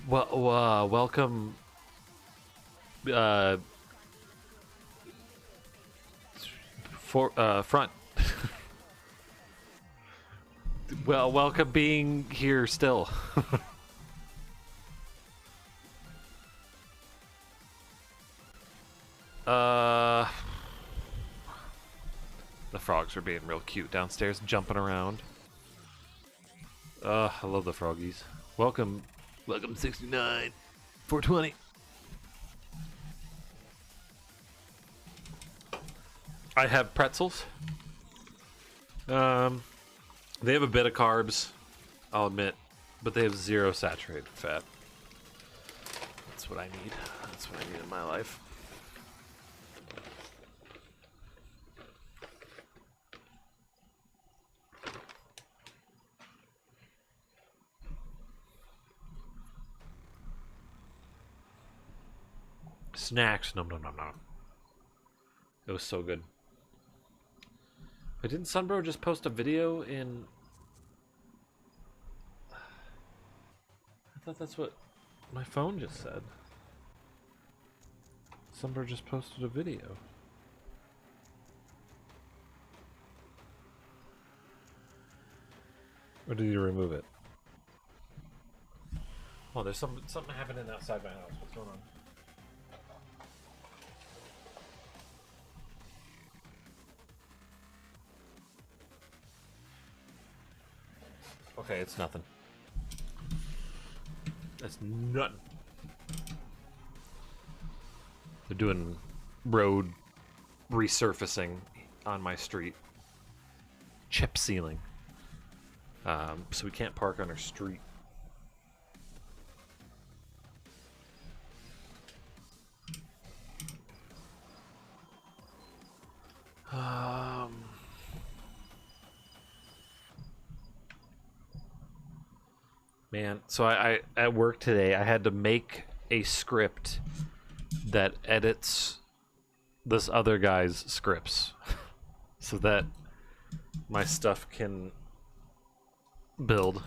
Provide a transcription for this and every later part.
Well, welcome. Uh, front. Well, welcome being here still. uh, the frogs are being real cute downstairs, jumping around. I love the froggies. Welcome 69, 420. I have pretzels. They have a bit of carbs, I'll admit, but they have zero saturated fat. That's what I need. That's what I need in my life. Snacks. Nom nom nom nom. It was so good. But didn't Sunbro just post a video in... I thought that's what my phone just said. Sunbro just posted a video. Or did you remove it? Oh, there's something happening outside my house. What's going on? Okay, it's nothing. That's nothing. They're doing road resurfacing on my street. Chip sealing. So we can't park on our street. Man, so I at work today, I had to make a script that edits this other guy's scripts so that my stuff can build.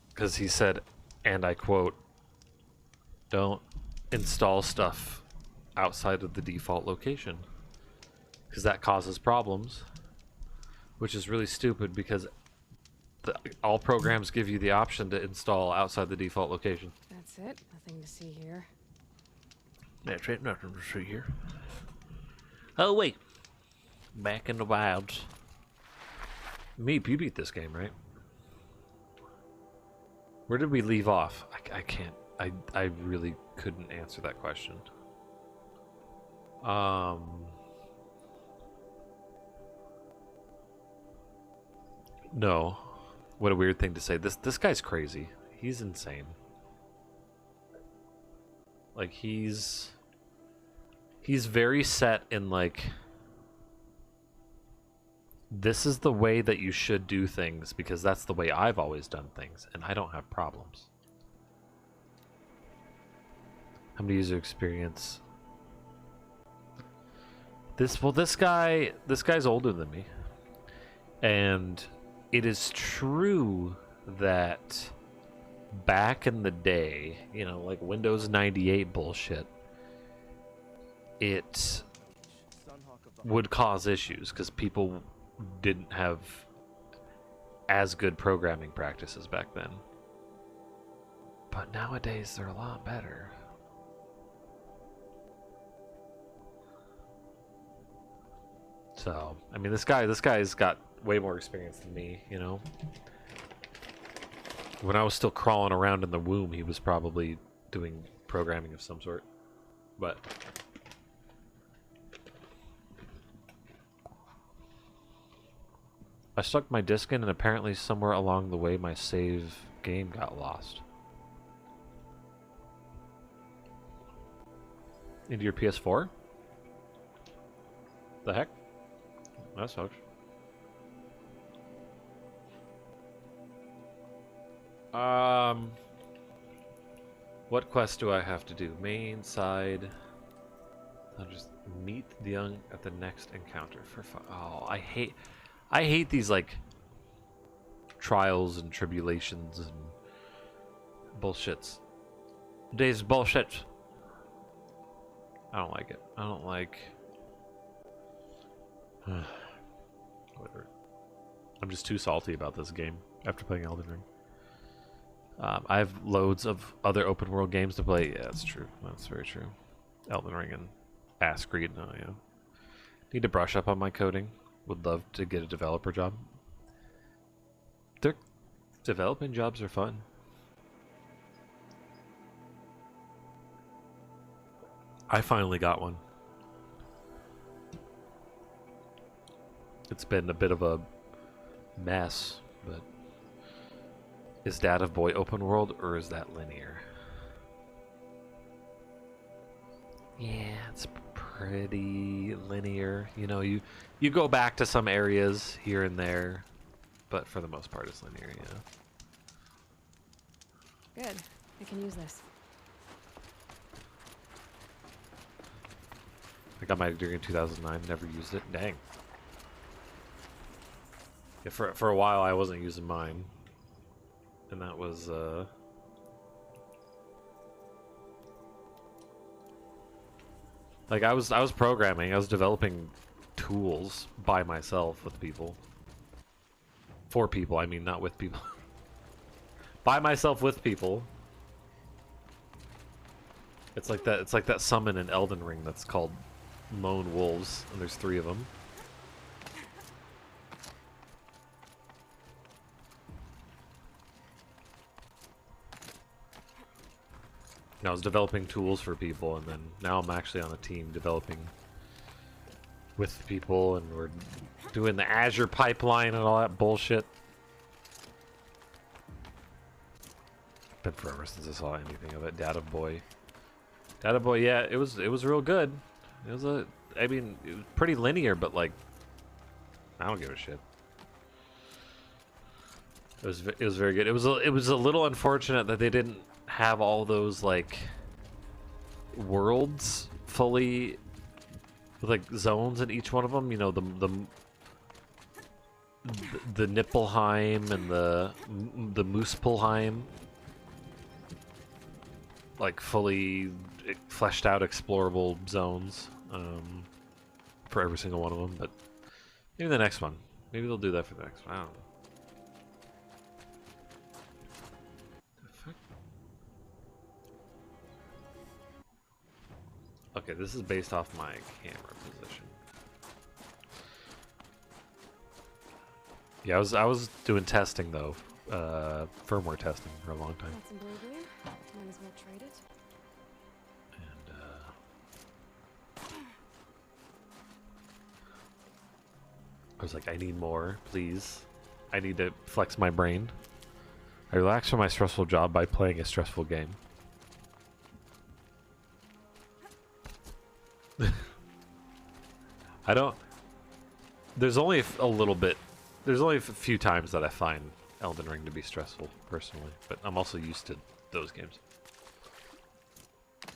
Because he said, and I quote, don't install stuff outside of the default location because that causes problems. Which is really stupid because all programs give you the option to install outside the default location. That's it. Nothing to see here. That's it. Nothing to see here. Oh, wait. Back in the wilds. Meep, you beat this game, right? Where did we leave off? I can't. I really couldn't answer that question. No. What a weird thing to say. This guy's crazy. He's insane. Like he's very set in like this is the way that you should do things because that's the way I've always done things and I don't have problems. How many user experience? This guy's older than me. And it is true that back in the day, you know, like Windows 98 bullshit, it would cause issues because people didn't have as good programming practices back then. But nowadays, they're a lot better. So, I mean, this guy's got way more experience than me, you know. When I was still crawling around in the womb, he was probably doing programming of some sort. But I stuck my disc in and apparently somewhere along the way my save game got lost. Into your PS4? The heck? That sucks. What quest do I have to do? Main side. I'll just meet the young at the next encounter for fun. Oh, I hate these like trials and tribulations and bullshits. Days of bullshit. I don't like it. I don't like. Whatever. I'm just too salty about this game after playing Elden Ring. I have loads of other open world games to play. Yeah, that's true. That's very true. Elden Ring and Ass Creed. Oh yeah. Need to brush up on my coding. Would love to get a developer job. Their developing jobs are fun. I finally got one. It's been a bit of a mess, but is Dad of Boy open world or is that linear? Yeah, it's pretty linear. You know, you go back to some areas here and there, but for the most part it's linear, yeah. Good. I can use this. I got my degree in 2009, never used it. Dang. Yeah, for a while I wasn't using mine. And that was like I was programming, I was developing tools by myself with people. For people, I mean, not with people. By myself with people. It's like that summon in Elden Ring that's called Lone Wolves, and there's 3 of them. I was developing tools for people, and then now I'm actually on a team developing with people, and we're doing the Azure pipeline and all that bullshit. Been forever since I saw anything of it. Data Boy, yeah, it was real good. It was I mean, it was pretty linear, but like, I don't give a shit. It was very good. It was a little unfortunate that they didn't have all those like worlds fully with like zones in each one of them. You know, the Niflheim and the Muspelheim, like fully fleshed out explorable zones for every single one of them. But maybe the next one. Maybe they'll do that for the next one. I don't know. Okay, this is based off my camera position. Yeah, I was doing testing though, firmware testing for a long time. Got some blue glue. Might as well trade it. And I was like, I need more, please. I need to flex my brain. I relax from my stressful job by playing a stressful game. I don't. There's only a little bit. There's only a few times that I find Elden Ring to be stressful, personally. But I'm also used to those games.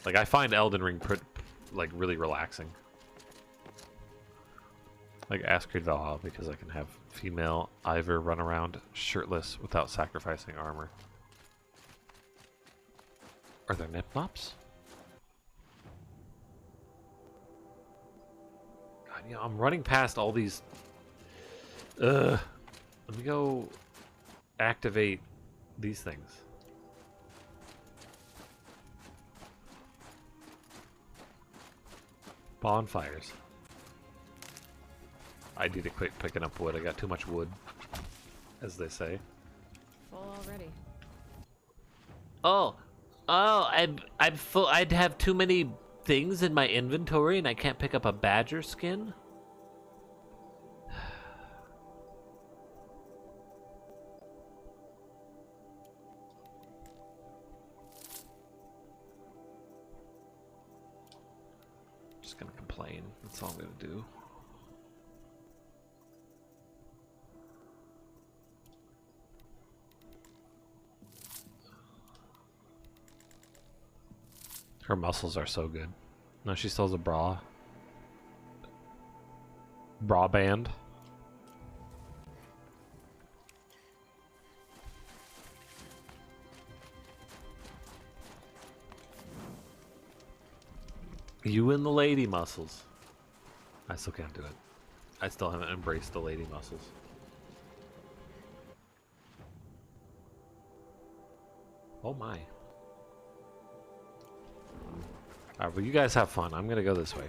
Like, I find Elden Ring like really relaxing. Like Ask Creed Valhalla, because I can have female Ivor run around shirtless without sacrificing armor. Are there nipnops? You know, I'm running past all these. Let me go activate these things. Bonfires. I need to quit picking up wood. I got too much wood, as they say. Full already. Oh, I'm full. I'd have too many things in my inventory, and I can't pick up a badger skin. Just gonna complain. That's all I'm gonna do. Her muscles are so good. No, she still has a bra. Bra band. You and the lady muscles. I still can't do it. I still haven't embraced the lady muscles. Oh my. Alright, well you guys have fun. I'm gonna go this way.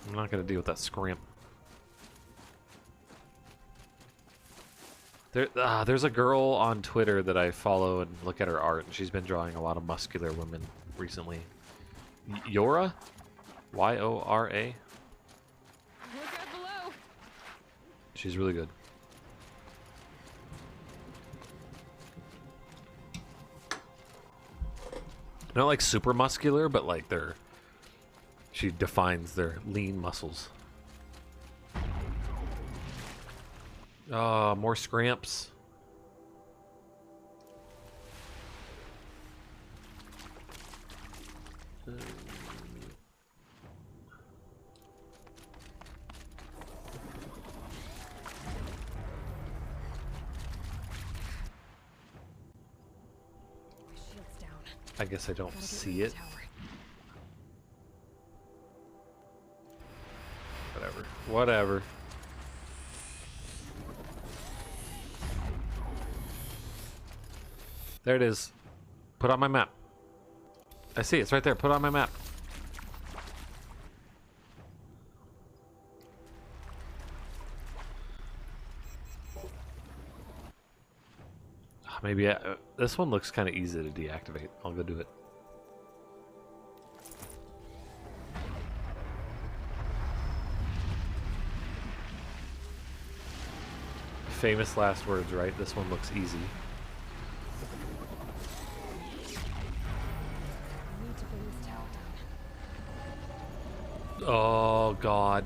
I'm not gonna deal with that scrimp. There's a girl on Twitter that I follow and look at her art, and she's been drawing a lot of muscular women recently. Yora? Y-O-R-A? Look out below! She's really good. Not like super muscular, but like she defines their lean muscles. More scramps. Shield's down. I guess I don't Gotta get see rid it. of the tower. Whatever. Whatever. There it is. Put on my map. I see it's right there. Put on my map. Maybe this one looks kind of easy to deactivate. I'll go do it. Famous last words, right? This one looks easy. I need to bring this tower down. Oh God.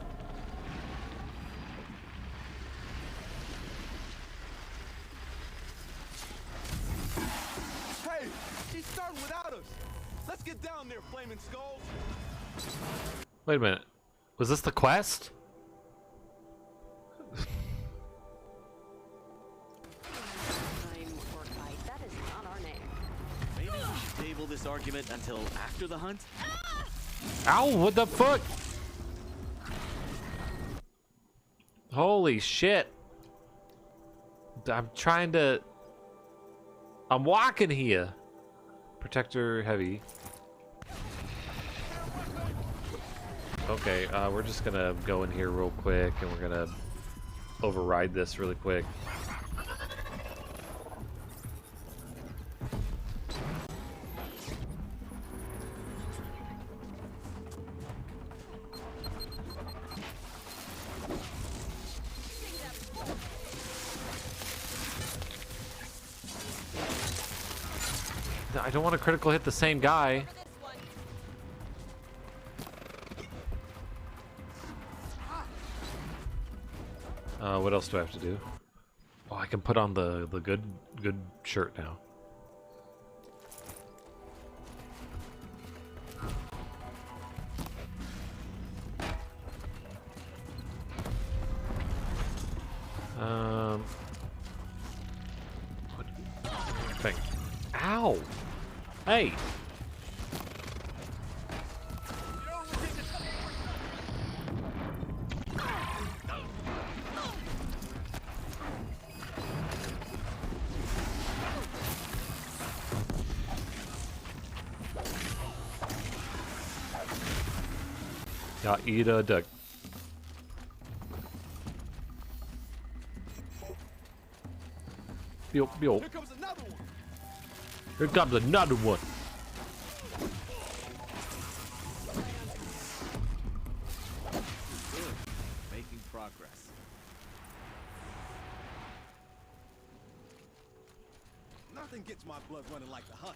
Hey, she's starting without us. Let's get down there, flaming skulls. Wait a minute. Was this the quest? Time or fight, that is not our name. Maybe we should table this argument until after the hunt? Ow, what the fuck? Holy shit. I'm walking here. Protector heavy. Okay, we're just gonna go in here real quick and we're gonna override this really quick. I don't want to critical hit the same guy. What else do I have to do? Oh, I can put on the good shirt now. What thing? Ow! Hey! Yeah, eat a duck. Yo, yo. Here comes another one. Here comes another one. Good. Making progress. Nothing gets my blood running like the hunt.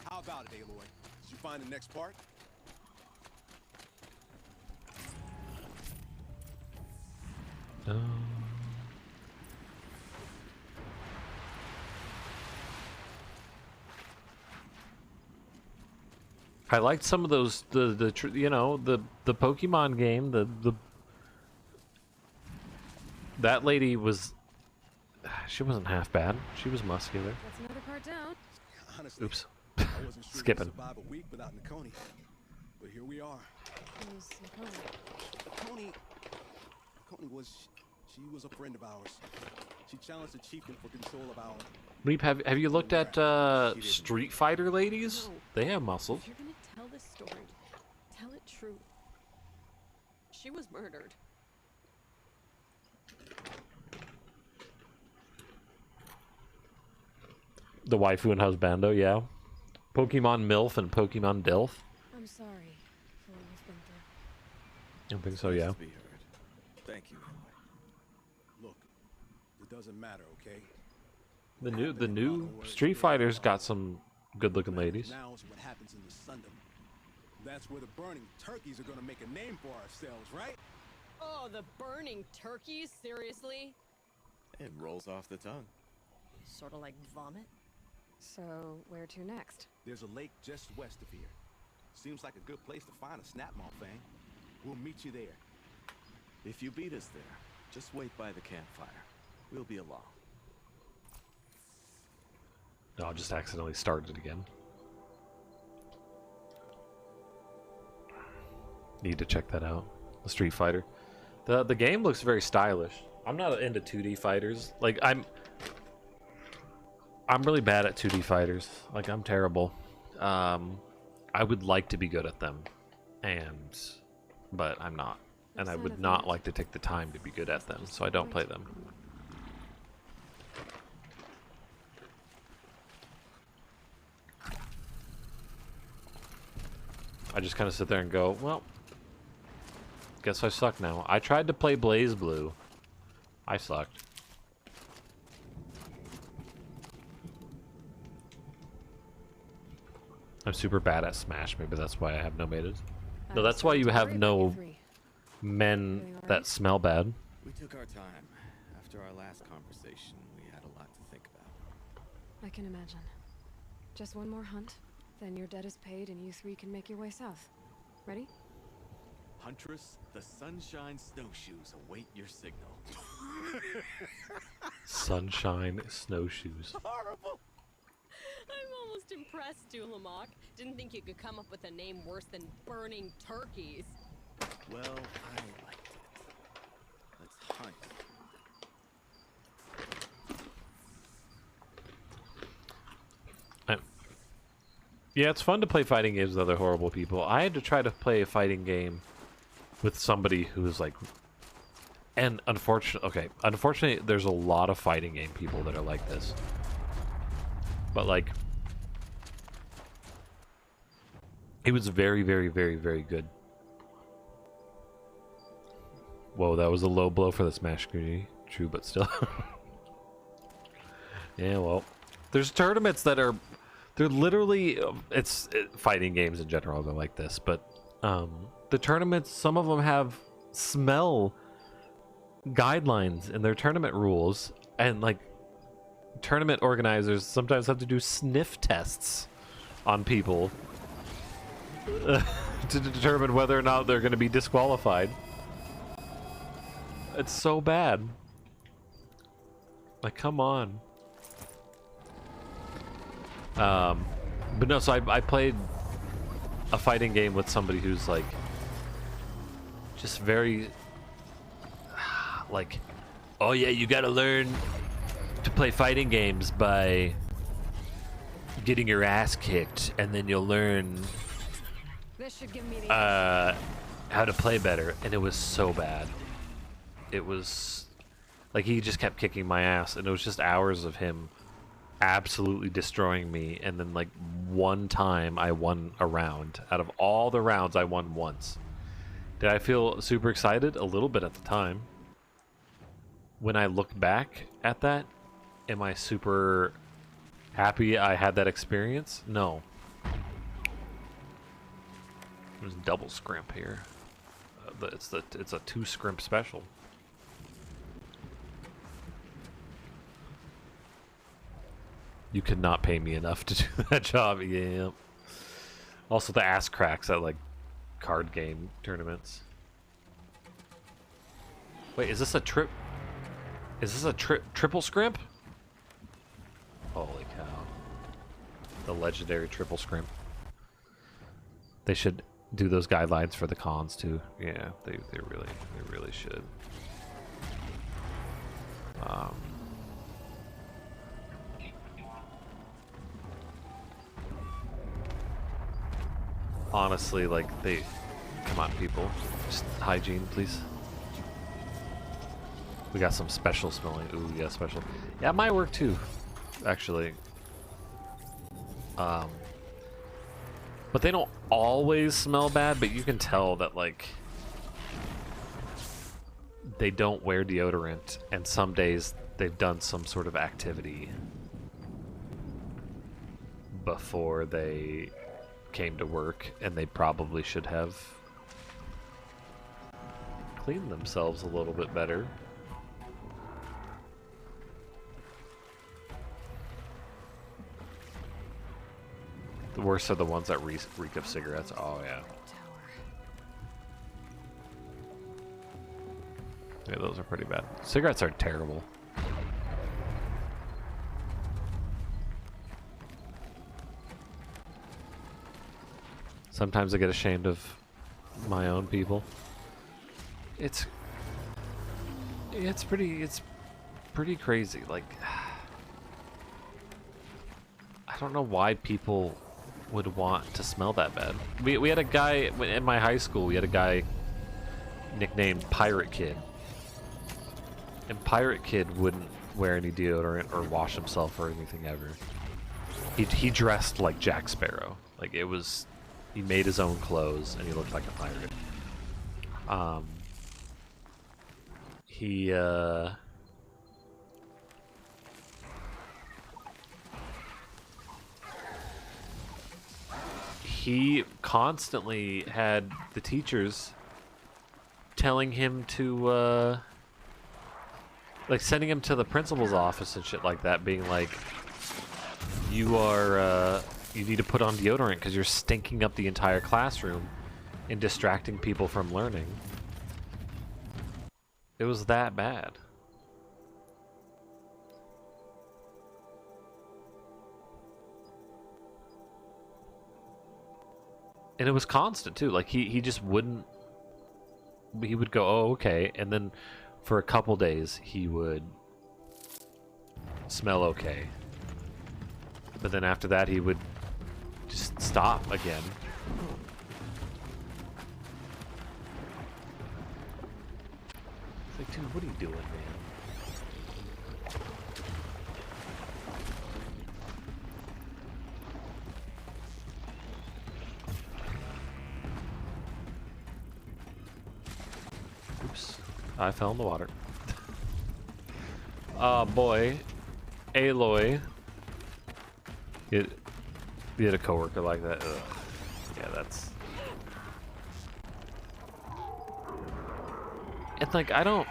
How about it, Aloy? Did you find the next part? I liked some of those you know the Pokemon game that lady was she wasn't half bad. She was muscular. That's another part down. Honestly, Oops. I wasn't sure Skipping. we'd survive a week without Nakoni. But here we are. Who's Nicole? She was a friend of ours. She challenged the chieftain for control of our... Reap, have you looked at Street Fighter ladies? No. They have muscles. If you're gonna tell this story, tell it true. She was murdered. The waifu and husbando, yeah. Pokemon MILF and Pokemon DILF. I'm sorry for what you've been through. I don't think so, yeah. To be heard. Thank you, Aloy. Look, it doesn't matter, okay? The new Street Fighters got some good-looking ladies. Now is what happens in the Sundom. That's where the burning turkeys are gonna make a name for ourselves, right? Oh, the burning turkeys? Seriously? It rolls off the tongue. Sort of like vomit? So, where to next? There's a lake just west of here. Seems like a good place to find a Snapmaw Fang. We'll meet you there. If you beat us there, just wait by the campfire. We'll be along. No, I just accidentally started it again. Need to check that out. The Street Fighter. The game looks very stylish. I'm not into 2D fighters. Like I'm really bad at 2D fighters. Like I'm terrible. I would like to be good at them, but I'm not. And I would not like to take the time to be good at them, so I don't play them. I just kind of sit there and go, well, guess I suck now. I tried to play Blaze Blue. I sucked. I'm super bad at Smash. Maybe that's why I have no mates. No, that's why you have no men that smell bad. We took our time. After our last conversation, we had a lot to think about. I can imagine. Just one more hunt, then your debt is paid and you three can make your way south. Ready? Huntress, the Sunshine Snowshoes await your signal. Sunshine snowshoes. Horrible! I'm almost impressed, Dulamok. Didn't think you could come up with a name worse than burning turkeys. Well, I liked it. Let's hunt. Yeah, it's fun to play fighting games with other horrible people. I had to try to play a fighting game with somebody who's like, and unfortunately, there's a lot of fighting game people that are like this. But like, he was very, very, very, very good. Whoa, that was a low blow for the Smash community. True, but still. Yeah, well, there's tournaments that are, they're literally, fighting games in general, they're like this, but the tournaments, some of them have smell guidelines in their tournament rules, and like, tournament organizers sometimes have to do sniff tests on people to determine whether or not they're going to be disqualified. It's so bad. Like, come on. But no, so I played a fighting game with somebody who's like just very like, oh yeah, you gotta learn to play fighting games by getting your ass kicked, and then you'll learn This should give me the how to play better. And it was so bad. It was like he just kept kicking my ass, and it was just hours of him absolutely destroying me, and then like one time I won a round. Out of all the rounds, I won once. Did I feel super excited? A little bit at the time. When I look back at that, am I super happy I had that experience? No. There's double scrimp here. It's a 2 scrimp special. You could not pay me enough to do that job. Yeah. Also, the ass cracks at like card game tournaments. Wait, is this a trip? Is this a triple scrimp? Holy cow! The legendary triple scrimp. They should do those guidelines for the cons too. Yeah, they really should. Honestly, like come on, people, just hygiene, please. We got some special smelling. Ooh, yeah, special. Yeah, it might work too, actually. But they don't always smell bad, but you can tell that, like, they don't wear deodorant, and some days they've done some sort of activity before they came to work, and they probably should have cleaned themselves a little bit better. The worst are the ones that reek of cigarettes. Oh, yeah. Yeah, those are pretty bad. Cigarettes are terrible. Sometimes I get ashamed of my own people. It's pretty crazy. Like, I don't know why people would want to smell that bad. We had a guy in my high school. We had a guy nicknamed Pirate Kid, and Pirate Kid wouldn't wear any deodorant or wash himself or anything ever. He dressed like Jack Sparrow. Like, it was, he made his own clothes and he looked like a pirate. He constantly had the teachers telling him to, like, sending him to the principal's office and shit like that, being like, you need to put on deodorant because you're stinking up the entire classroom and distracting people from learning. It was that bad. And it was constant too. Like, he just wouldn't, he would go, oh, okay, and then for a couple days he would smell okay, but then after that he would just stop again. It's like, dude, what are you doing, man? Oops, I fell in the water. Oh boy, Aloy. You had a coworker like that. Ugh. Yeah, that's. It's like, I'm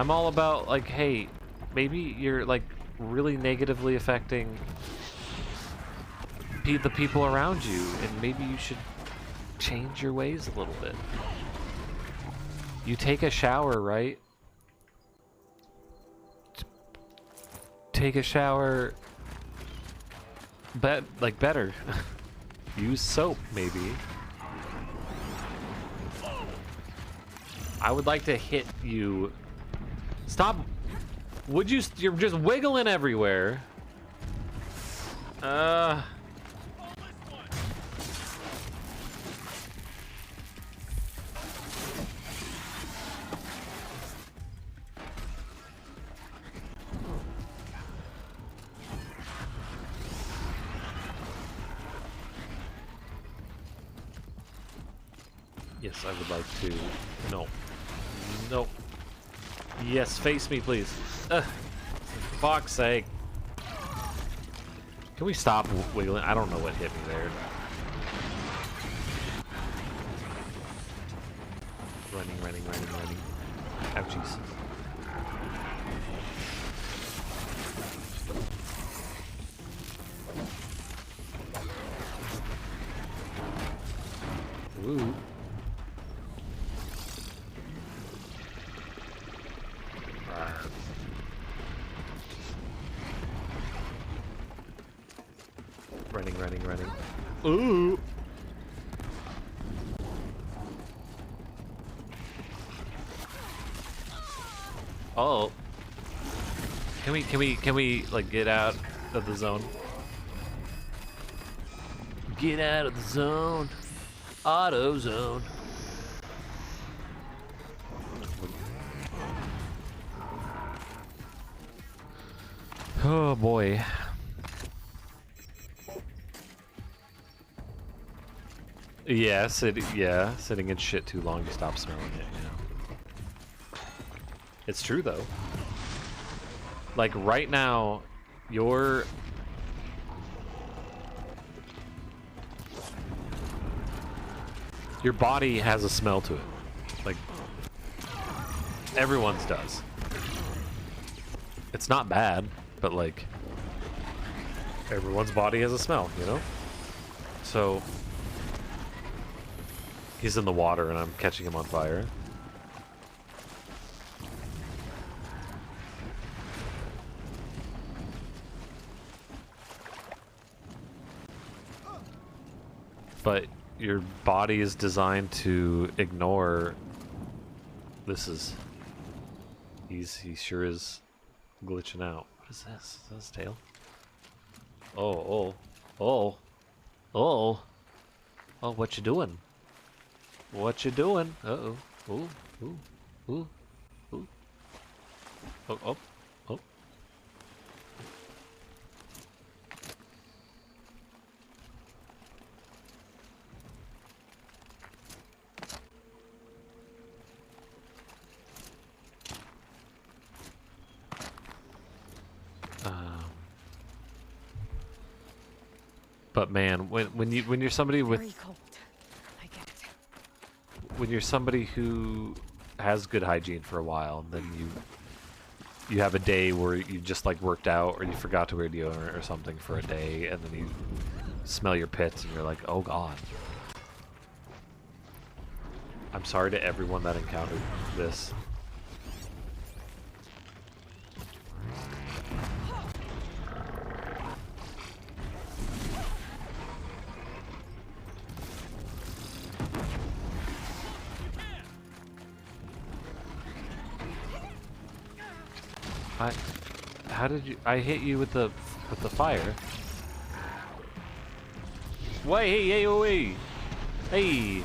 all about, like, hey, maybe you're, like, really negatively affecting the people around you, and maybe you should change your ways a little bit. You take a shower, right? Take a shower, better. Use soap, maybe. I would like to hit you. Stop. Would you? You're just wiggling everywhere. Yes, I would like to. No. No. Yes, face me, please. Fuck's sake. Can we stop wiggling? I don't know what hit me there. Running. Ouchies. Ooh. Running. Ooh. Oh. Can we like get out of the zone? Get out of the zone. Auto zone. Oh boy. Yeah, sitting in shit too long, you stop smelling it, you know. It's true though. Like right now, your body has a smell to it. Like everyone's does. It's not bad, but like everyone's body has a smell, you know? So he's in the water and I'm catching him on fire. But your body is designed to ignore. He sure is glitching out. What is this? Is that his tail? Oh, what you doing? What you doing? Uh-oh. Ooh. Oh. But man, when you're somebody with Very cold. I get it. when you're somebody who has good hygiene for a while, and then you have a day where you just like worked out or you forgot to wear deodorant or something for a day, and then you smell your pits and you're like, oh god. I'm sorry to everyone that encountered this. How did you? I hit you with the fire. Wait, hey!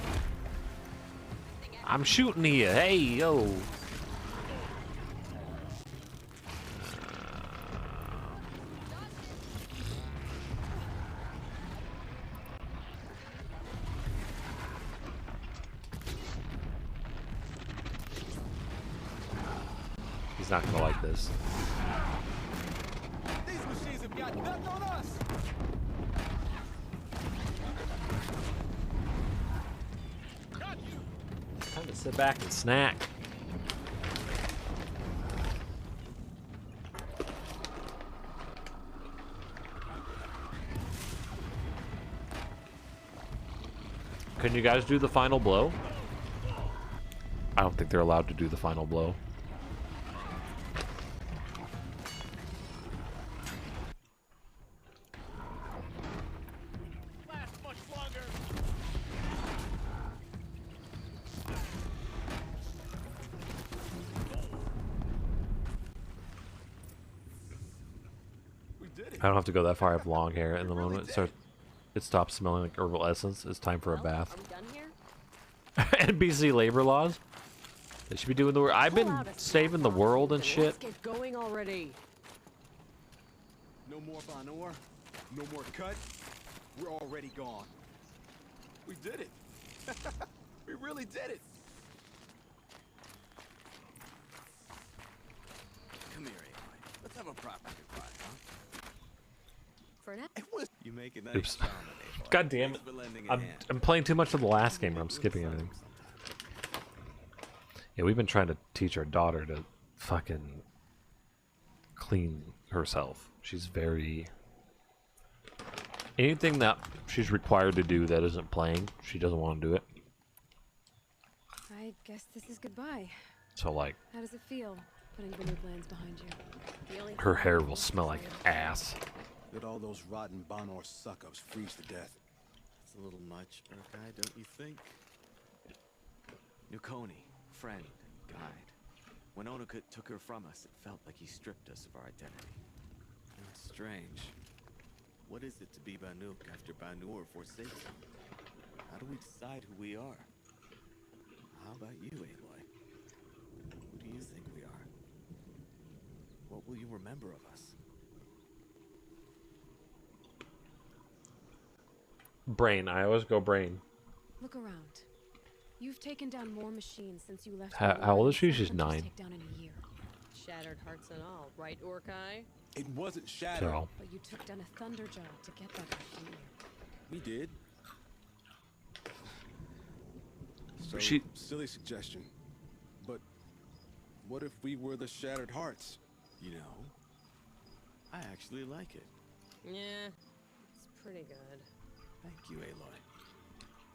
I'm shooting here. Hey, yo! He's not gonna like this. These machines have got nothing on us. Got you. Time to sit back and snack. Can you guys do the final blow? I don't think they're allowed to do the final blow. Last much longer. We did it. I don't have to go that far. I have long hair, and the moment it stops smelling like herbal essence, it's time for a Well, bath. Are we done here? NBC labor laws. They should be doing the work. I've been saving the world and shit. Let's get going already. No more Von Orr, no more cut. We're already gone. We did it. We really did it. Come here, Aloy. Let's have a proper goodbye, huh? For now. It was You make it nice. Oops. charming, Aloy. God damn it. Thanks for lending a hand. I'm playing too much of the last game, or I'm skipping everything. Yeah, we've been trying to teach our daughter to fucking clean herself. She's very... Anything that she's required to do that isn't playing, she doesn't want to do it. I guess this is goodbye. So, like, How does it feel, putting the new plans behind you? Feeling her hair will smell like ass. Let all those rotten Von Orr suck-ups freeze to death. a little much, Urkai, don't you think? Nukoni, friend, guide. When Onokut took her from us, it felt like he stripped us of our identity. It's strange. What is it to be Banuk after Banur forsakes him? How do we decide who we are? How about you, Aloy? Who do you think we are? What will you remember of us? Brain. I always go brain. Look around. You've taken down more machines since you left. How old is she? Some She's countries 9. take down in a year. Shattered hearts and all, right, Orkai? It wasn't shattered. So, But you took down a Thunderjaw to get that back, didn't you? We did. So, She- silly suggestion. But what if we were the Shattered Hearts? You know, I actually like it. Yeah, it's pretty good. Thank you, Aloy,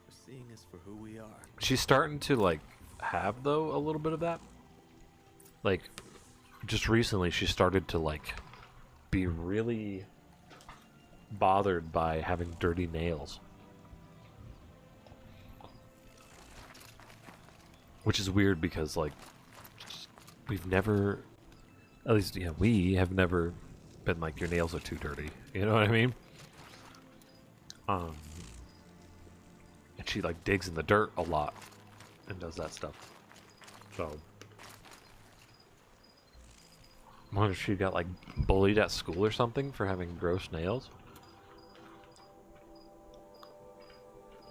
for seeing us for who we are. she's starting to like have though a little bit of that. Like, just recently, she started to like be really bothered by having dirty nails. Which is weird because, like, we've never, at least, yeah, we have never been like, your nails are too dirty. You know what I mean? And she, like, digs in the dirt a lot and does that stuff. So, I wonder if she got, like, bullied at school or something for having gross nails.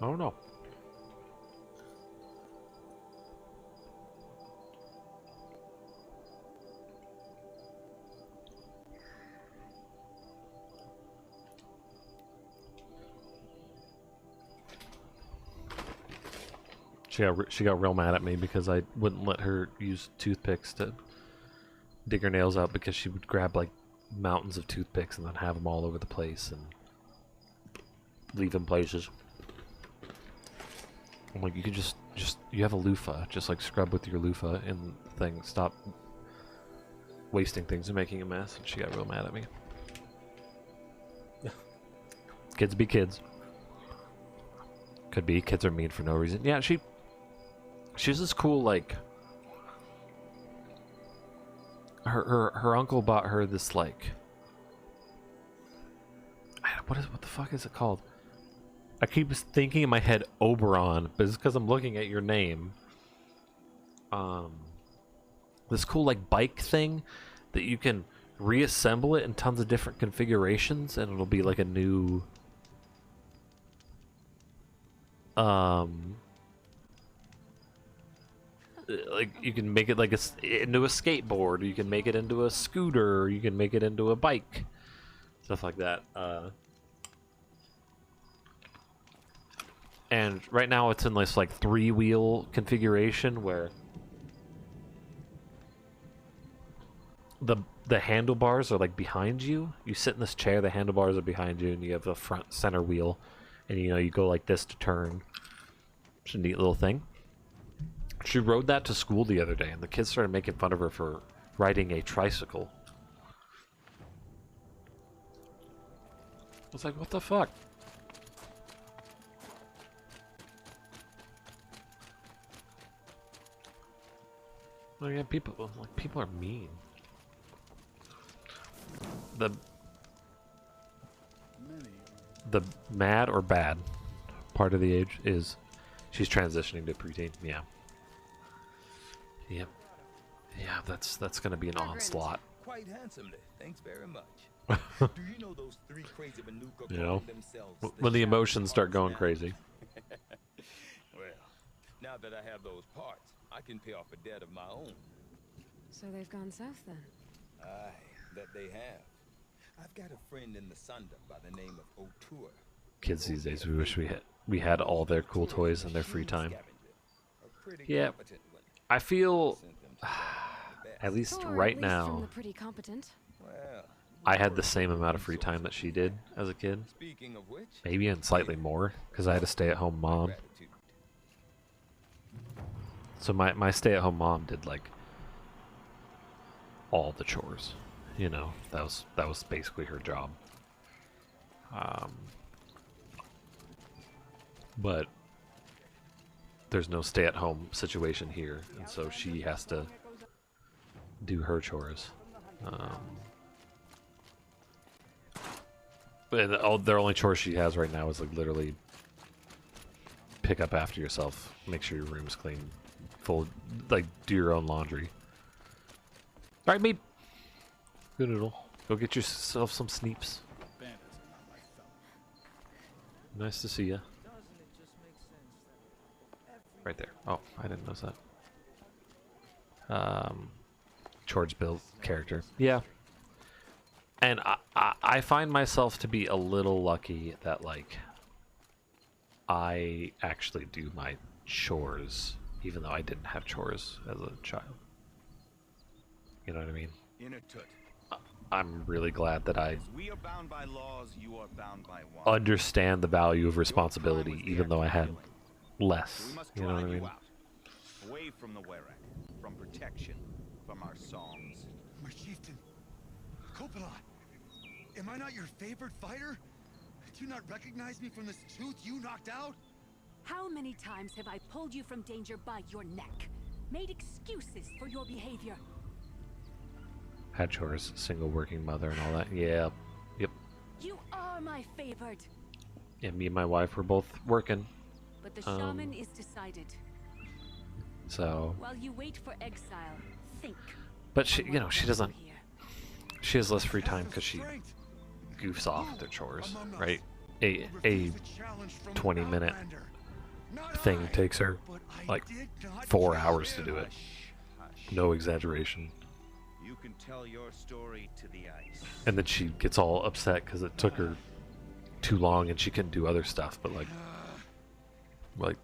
I don't know. She got real mad at me because I wouldn't let her use toothpicks to dig her nails out because she would grab like mountains of toothpicks and then have them all over the place and leave them places. I'm like, you could just you have a loofah, just like scrub with your loofah and thing. Stop wasting things and making a mess. And she got real mad at me. Kids be kids. Could be kids are mean for no reason. Yeah, she's this cool like. Her uncle bought her this like. What the fuck is it called? I keep thinking in my head Oberon, but it's because I'm looking at your name. This cool like bike thing that you can reassemble it in tons of different configurations, and it'll be like a new. Like you can make it like into a skateboard, you can make it into a scooter, you can make it into a bike, stuff like that. And right now it's in this like 3-wheel configuration where the handlebars are like behind you. You sit in this chair, the handlebars are behind you, and you have a front center wheel, and you go like this to turn. It's a neat little thing. She rode that to school the other day, and the kids started making fun of her for riding a tricycle. I was like, what the fuck? Oh yeah, people are mean. The mad or bad part of the age is she's transitioning to preteen. Yeah. Yep. Yeah, that's gonna be an onslaught. Quite handsomely. Thanks very much. Do you know those 3 crazy Manuka You know, calling themselves when the Shattered emotions start Hearts going now? crazy. Well, now that I have those parts, I can pay off a debt of my own. So they've gone south then. Aye, that they have. I've got a friend in the Sunda by the name of O'Toole. Kids these days, we wish we had all their cool toys in their free time. Yeah, I feel at least Or right at least from now the pretty competent. Well, I had the same amount of free time that she did as a kid, speaking of which, maybe and slightly more because I had a stay-at-home mom. gratitude. So my stay-at-home mom did like all the chores. You know, that was basically her job. but there's no stay-at-home situation here, and so she has to do her chores. And their only chore she has right now is like literally pick up after yourself, make sure your room's clean, like do your own laundry. All right, Meep. Good noodle. Go get yourself some sneeps. Nice to see ya. Right there. Oh, I didn't notice that. George built character. Yeah. And I find myself to be a little lucky that, like, I actually do my chores, even though I didn't have chores as a child. You know what I mean? In a tut. I'm really glad that I We are bound by laws, you are bound by one. understand the value of responsibility, even though I had less. We must You know what I drive you mean? out. Away from the Werak, from protection, from our songs. My chieftain, Coppola, am I not your favorite fighter? Do you not recognize me from this tooth you knocked out? How many times have I pulled you from danger by your neck? Made excuses for your behavior? Had chores, single working mother and all that. Yeah. Yep. You are my favorite. And me and my wife were both working. But the shaman is decided. So, While you wait for exile, think. but she, you know, she doesn't, Here. she has less free time Test of because she strength. goofs off with her chores, Among us right? will A refuse a challenge from the 20-minute Outlander. Not thing I, takes her but I like did not 4 choose hours to him. do it. Hush. No exaggeration. You can tell your story to the ice. And then she gets all upset because it took her too long and she couldn't do other stuff. But like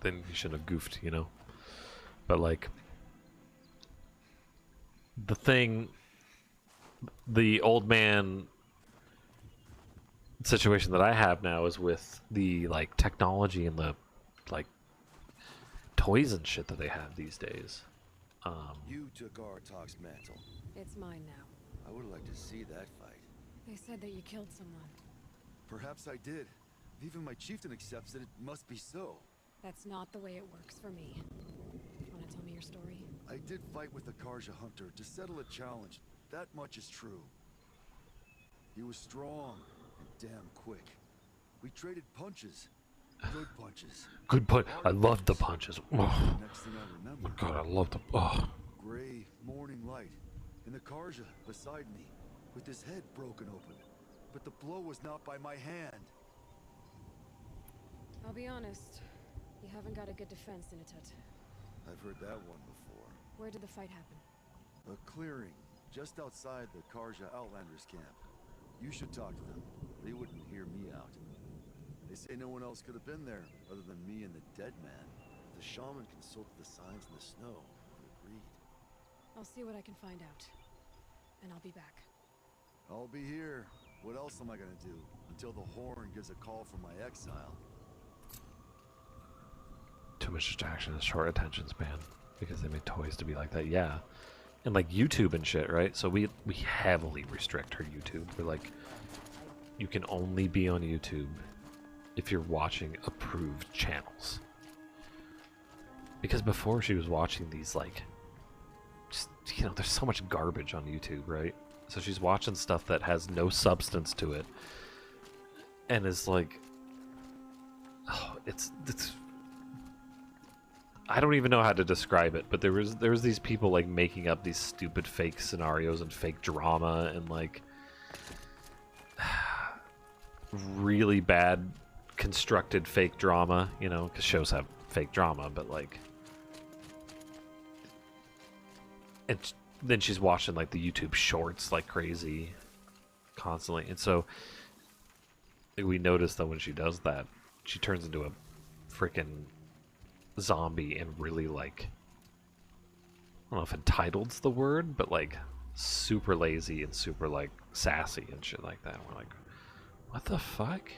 then you shouldn't have goofed, you know. But like the old man situation that I have now is with the like technology and the like toys and shit that they have these days. You took Artok's mantle. It's mine now. I would like to see that fight. They said that you killed someone. Perhaps I did. If even my chieftain accepts it, it must be so. That's not the way it works for me. Wanna tell me your story? I did fight with the Karja hunter to settle a challenge. That much is true. He was strong and damn quick. We traded punches. Good punches. Good punch. I love the punches. Oh, Next thing I remember, my god, I love the. Oh. gray morning light, and the Karja beside me, with his head broken open. But the blow was not by my hand. I'll be honest. You haven't got a good defense, Inatut. I've heard that one before. Where did the fight happen? A clearing, just outside the Karja Outlanders camp. You should talk to them. They wouldn't hear me out. They say no one else could have been there, other than me and the dead man. The shaman consulted the signs in the snow and agreed. I'll see what I can find out. And I'll be back. I'll be here. What else am I gonna do? Until the Horn gives a call for my exile. Too much distraction and short attention span because they made toys to be like that. Yeah, and like YouTube and shit, right? So we heavily restrict her YouTube. We're like, you can only be on YouTube if you're watching approved channels. Because before she was watching these like, just, you know, there's so much garbage on YouTube, right? So she's watching stuff that has no substance to it, and is like, oh, it's. I don't even know how to describe it, but there was these people like making up these stupid fake scenarios and fake drama and like really bad constructed fake drama, you know, because shows have fake drama, but like, and then she's watching like the YouTube shorts like crazy constantly, and so we notice that when she does that, she turns into a freaking zombie and really like, I don't know if entitled's the word, but like super lazy and super like sassy and shit like that. We're like, what the fuck?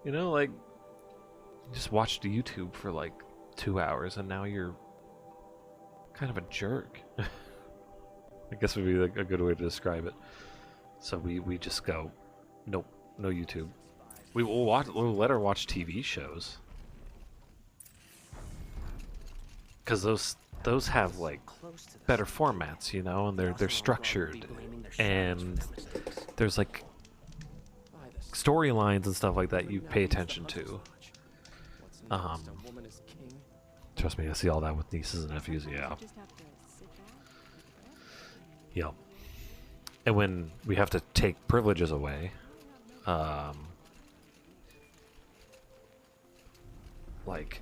You know, like, you just watched YouTube for like 2 hours and now you're kind of a jerk. I guess would be like a good way to describe it. So we just go, nope, no YouTube. We'll let her watch TV shows. Because those have like better formats, you know, and they're structured, and there's like storylines and stuff like that you pay attention to. Trust me, I see all that with nieces and nephews. Yeah. Yep. And when we have to take privileges away, like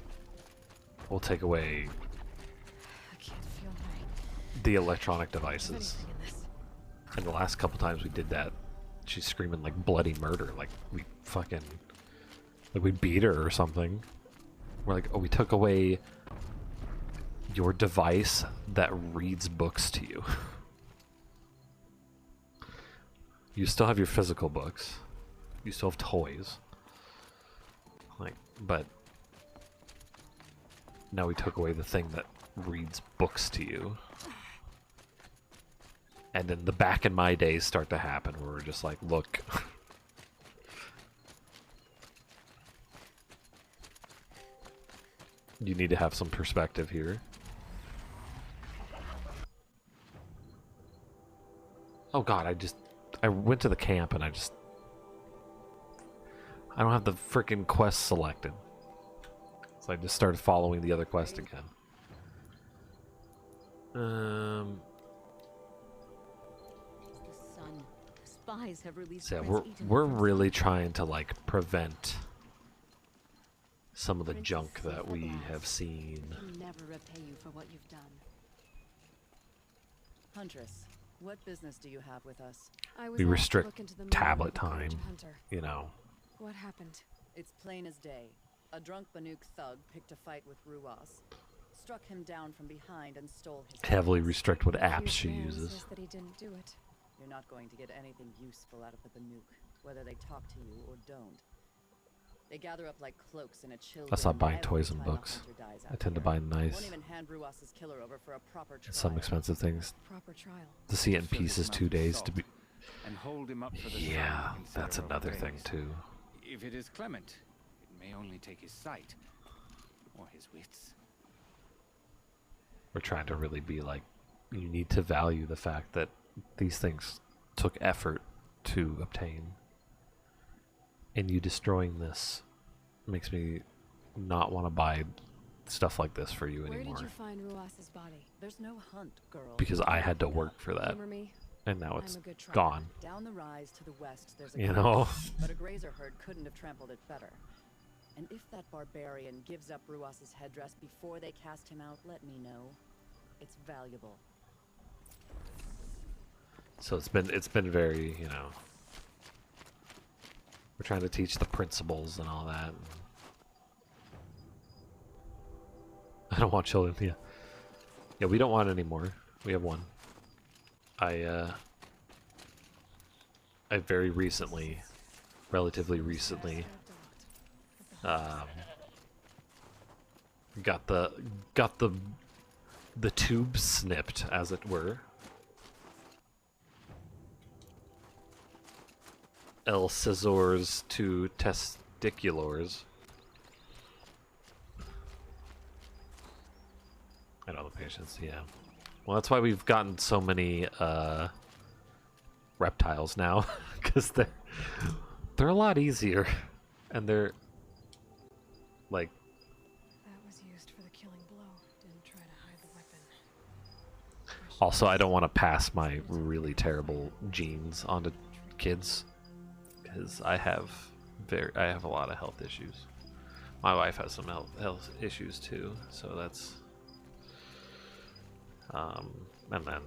we'll take away I can't feel my the electronic devices. anything in this. And the last couple times we did that, she's screaming like bloody murder, like we fucking, like we beat her or something. We're like, oh, we took away your device that reads books to you. You still have your physical books. You still have toys. Like, but now we took away the thing that reads books to you. And then the back in my days start to happen where we're just like, look. You need to have some perspective here. Oh god, I went to the camp and I don't have the freaking quest selected. So I just started following the other quest again. The sun. Spies have released So yeah, Prince Eaton we're from really Sun. trying to like prevent some of the junk that we have seen. Can never repay you for what you've done. Huntress, what business do you have with us? I was We asked to restrict look into the murder tablet of the Courage time, Hunter. you know. What happened? It's plain as day. A drunk Banuk thug picked a fight with Ruas, struck him down from behind and stole his Heavily weapons. restrict what The apps accused she man uses. says that he didn't do it. You're not going to get anything useful out of the Banuk, whether they talk to you or don't. They gather up like cloaks in a chill I stopped wind buying every toys and time a books. hunter dies I out tend to here. buy Won't nice even hand Ruas's killer over for a proper and trial. some expensive things. Proper trial. To see it in Fill his pieces mouth 2 with days salt to be. and hold him up for the sun Yeah, to consider that's another thing overpraised. too. If it is Clement, it may only take his sight or his wits. We're trying to really be like, you need to value the fact that these things took effort to obtain. And you destroying this makes me not want to buy stuff like this for you Where anymore. did you find Ruas's body? There's no hunt, girl. Because I had to work for that. Humor me. And now I'm it's a good trier. gone. Down the rise to the west, there's a You camp, know? but a grazer herd couldn't have trampled it better. And if that barbarian gives up Ruas's headdress before they cast him out, let me know. It's valuable. So it's been very, you know, we're trying to teach the principles and all that. I don't want children. Yeah, we don't want any more. We have one. I very recently, relatively recently, got the tube snipped, as it were. El scissors to testiculars. I know the patience, yeah. Well, that's why we've gotten so many reptiles now, because they're a lot easier, and they're like. That was used for the killing blow. Didn't try to hide the weapon. Also, I don't want to pass my really terrible genes onto kids, because I have a lot of health issues. My wife has some health issues too, so that's. And then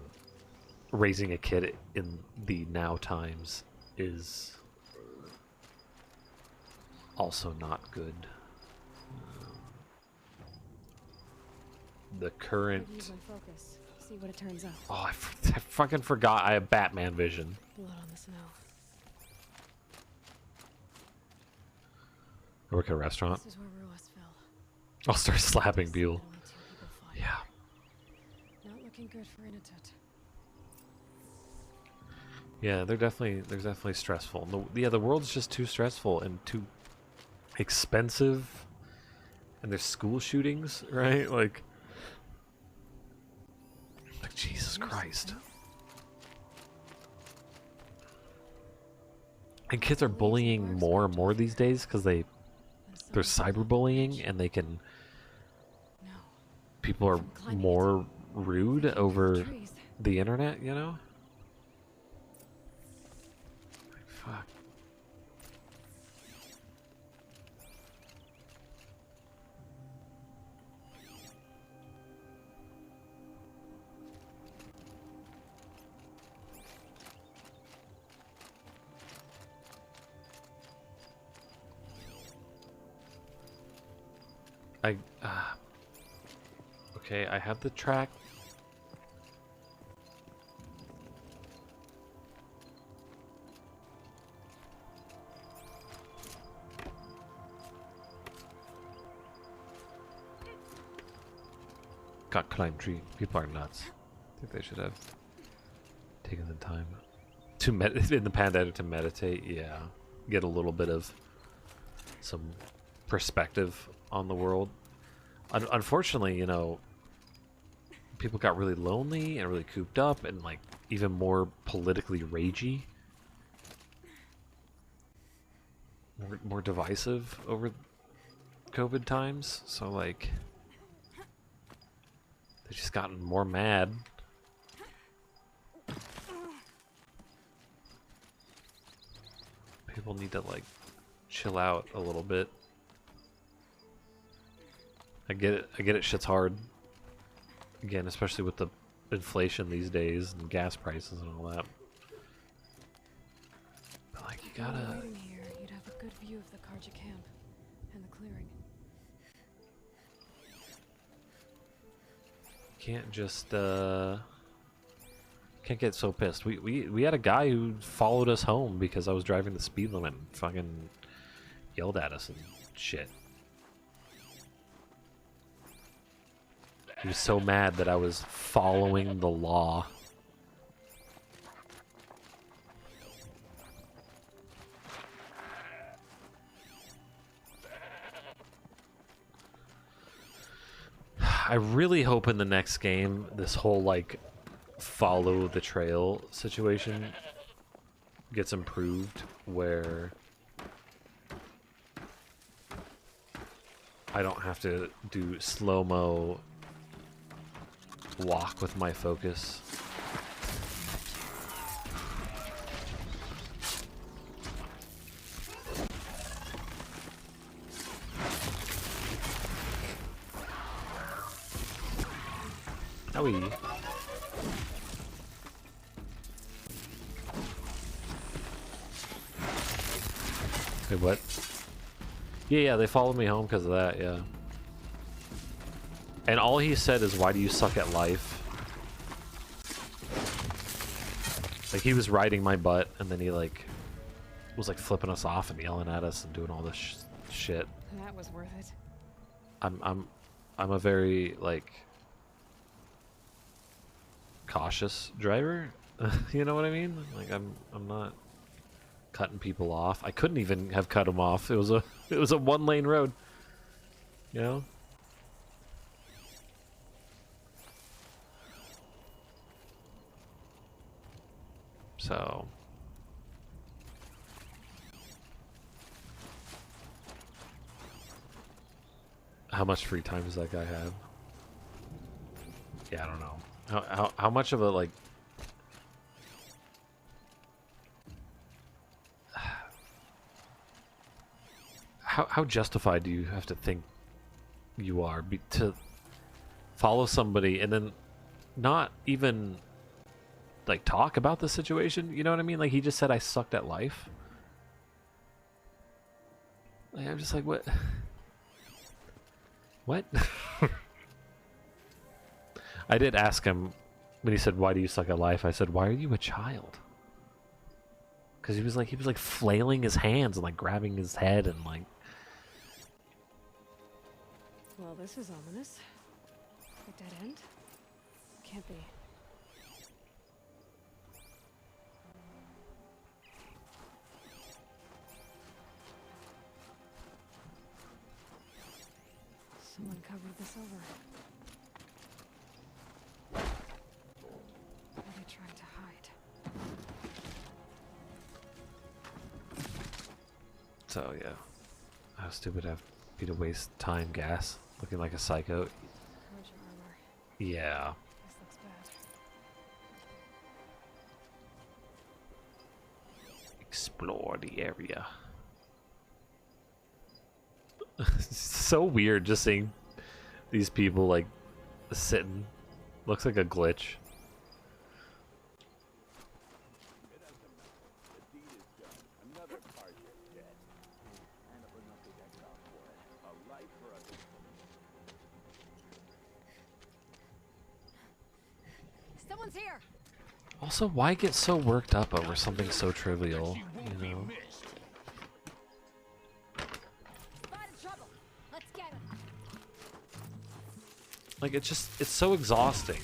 raising a kid in the now times is also not good. The current. Maybe even focus. See what it turns up. Oh, I fucking forgot I have Batman vision. Blood on the snow. I work at a restaurant. This is where Ruas fell. I'll start slapping people. Only 2 people fought. Yeah. Not looking good for Inatut. Yeah, they're definitely stressful. The world's just too stressful and too expensive. And there's school shootings, right? Like Jesus Christ. And kids are bullying more and more these days because they're cyberbullying and they can. People are more rude over the internet, you know? Fuck. Okay, I have the track. Got climb tree. People are nuts. I think they should have taken the time to in the Pandemic to meditate. Yeah, get a little bit of some perspective on the world. Unfortunately, you know, people got really lonely and really cooped up and like even more politically ragey, more divisive over COVID times. So like, they just gotten more mad. People need to like chill out a little bit. I get it, shit's hard. Again, especially with the inflation these days and gas prices and all that. But like, you gotta... Waiting here, you'd have a good view of the Karja camp and the clearing. Can't just, can't get so pissed. We had a guy who followed us home because I was driving the speed limit and fucking yelled at us and shit. He was so mad that I was following the law. I really hope in the next game this whole like follow the trail situation gets improved, where I don't have to do slow-mo walk with my focus. Owie. Wait, what? Yeah, they followed me home because of that, yeah. And all he said is, "Why do you suck at life?" Like, he was riding my butt, and then he, like, was, like, flipping us off and yelling at us and doing all this shit. That was worth it. I'm a very, like, cautious driver. You know what I mean? Like, I'm not cutting people off. I couldn't even have cut them off. It was a one-lane road. You know? So how much free time does that guy have? Yeah, I don't know. How much of a, like, how justified do you have to think you are to follow somebody and then not even like talk about the situation? You know what I mean? Like, he just said I sucked at life. Like, I'm just like, what? What? I did ask him when he said, "Why do you suck at life?" I said, "Why are you a child?" Because he was like flailing his hands and like grabbing his head and like. Well, this is ominous. A dead end? Can't be. covered this over. What are they trying to hide? So yeah, how stupid I'd be to waste time, gas, looking like a psycho. Corja armor. Yeah. This looks bad. Explore the area. It's so weird just seeing these people like sitting. Looks like a glitch. Someone's here. Also, why get so worked up over something so trivial, you know? Spotted trouble. Let's get him. Like, it's so exhausting.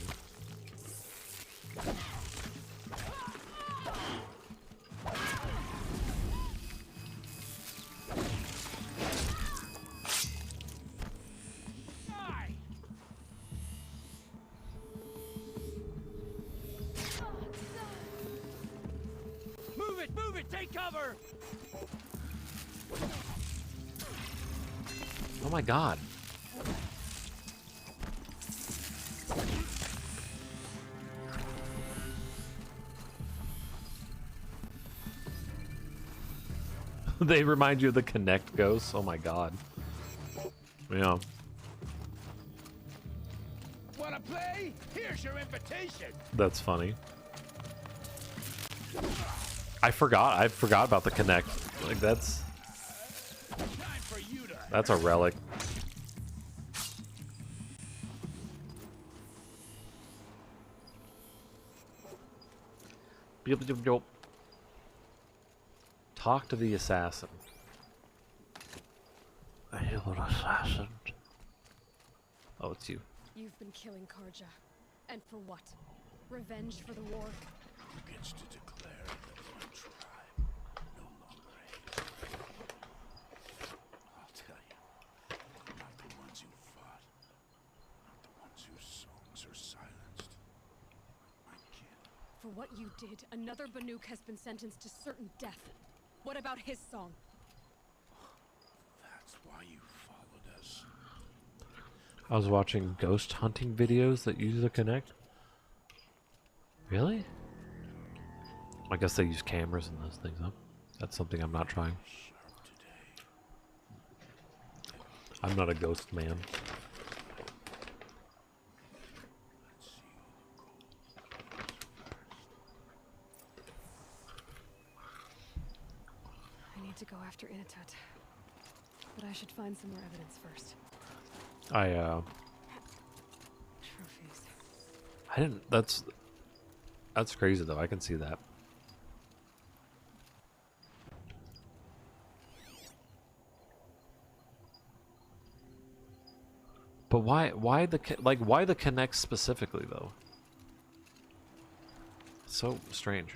Move it! Take cover! Oh my god. They remind you of the Connect ghosts. Oh my god. Yeah. Wanna play? Here's your invitation. That's funny. I forgot about the Connect. Like that's a relic. Talk to the assassin. I am an assassin. Oh, it's you. You've been killing Karja. And for what? Revenge for the war? Who gets to declare that one tribe no longer hates? I'll tell you. Not the ones who fought. Not the ones whose songs are silenced. My kin. For what you did, another Banuk has been sentenced to certain death. What about his song? That's why you followed us. I was watching ghost hunting videos that use the Connect. Really? I guess they use cameras and those things, huh? That's something I'm not trying. I'm not a ghost man. I need to go after Inatut. But I should find some more evidence first. Trophies. I didn't, that's crazy though, I can see that. But why the Connect specifically though? So strange.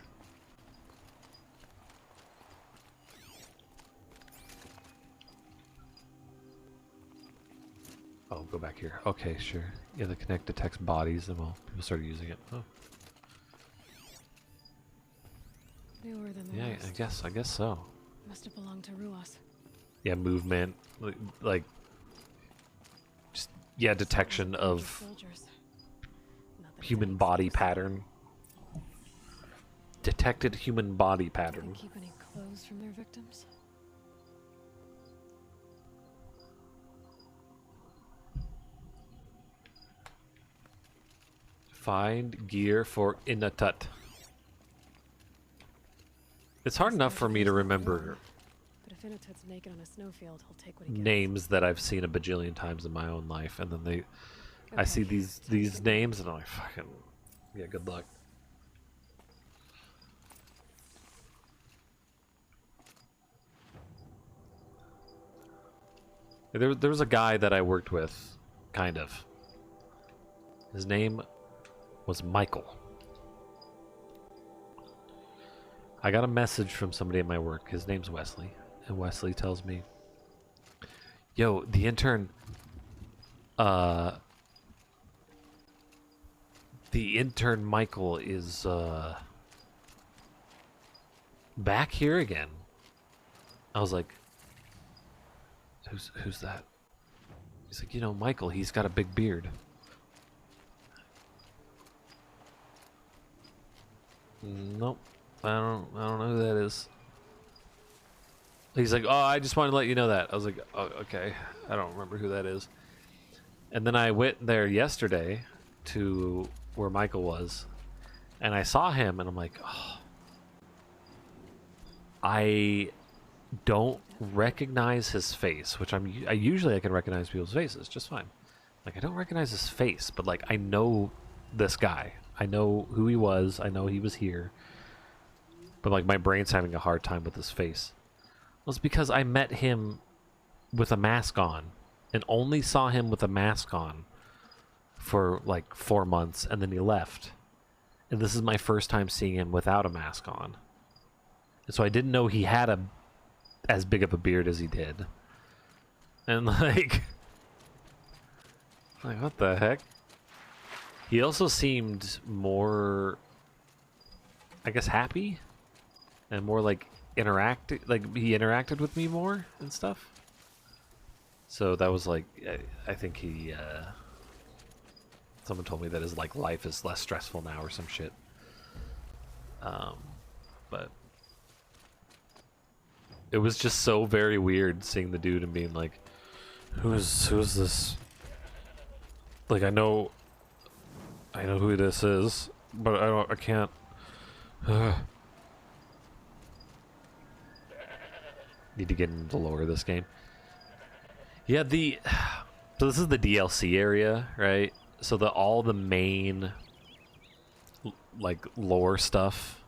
Oh, go back here. Okay, sure. Yeah, the Connect detects bodies, and well, people started using it. Oh. Newer than the Yeah, rest. I guess so. Must have belonged to Ruas. Yeah, movement, like, just yeah, detection of Soldiers. human body pattern. Detected human body pattern. Keep any clothes from their victims? Find gear for Inatut. It's hard enough for me to remember But if Inatut's naked on a snowfield, he'll take what he gets. names that I've seen a bajillion times in my own life, and then I see these names and I'm like, fucking, yeah, good luck. There was a guy that I worked with, kind of. His name was Michael. I got a message from somebody at my work. His name's Wesley. And Wesley tells me, yo, the intern the intern Michael is back here again. I was like, who's that? He's like, you know, Michael, he's got a big beard. Nope. I don't know who that is. He's like, oh, I just wanted to let you know that. I was like, oh, okay. I don't remember who that is. And then I went there yesterday to where Michael was, and I saw him, and I'm like, oh, I don't recognize his face, which I usually I can recognize people's faces just fine. Like, I don't recognize his face, but like I know this guy. I know who he was. I know he was here. But like my brain's having a hard time with his face. Well, it's because I met him with a mask on and only saw him with a mask on for like 4 months, and then he left. And this is my first time seeing him without a mask on. And so I didn't know he had as big of a beard as he did. And like what the heck? He also seemed more, I guess, happy and more like he interacted with me more and stuff. So that was like, I think he, someone told me that his like life is less stressful now or some shit. But it was just so very weird seeing the dude and being like, who's this? Like, I know who this is, but I can't. Need to get into the lore of this game. Yeah, so this is the DLC area, right? So all the main like lore stuff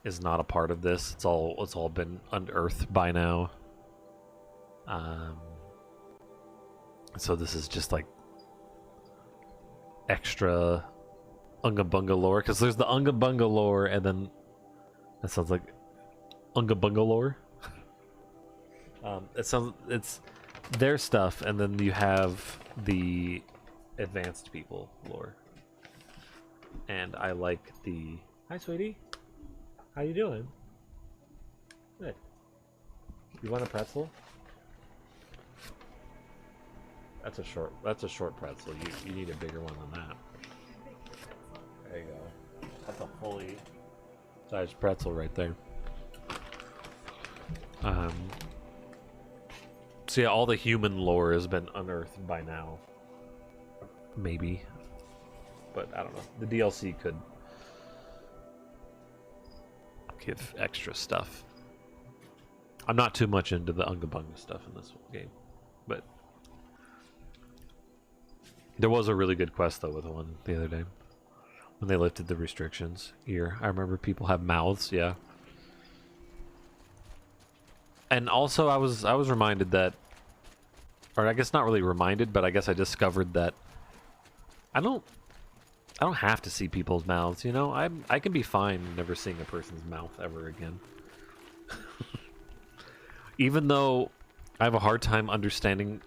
is not a part of this. It's all been unearthed by now. So this is just like extra Unga Bunga lore, because there's the Unga Bunga lore, and then that sounds like Unga Bunga lore. It's their stuff, and then you have the advanced people lore. And I like the hi, sweetie. How you doing? Good. You want a pretzel? That's a short pretzel. You need a bigger one than that. There you go. That's a fully sized pretzel right there. So yeah, all the human lore has been unearthed by now. Maybe. But I don't know. The DLC could give extra stuff. I'm not too much into the Unga Bunga stuff in this game, but there was a really good quest though with one the other day when they lifted the restrictions. Here, I remember people have mouths, yeah. And also, I was reminded that, or I guess not really reminded, but I guess I discovered that I don't have to see people's mouths, you know? I can be fine never seeing a person's mouth ever again. Even though I have a hard time understanding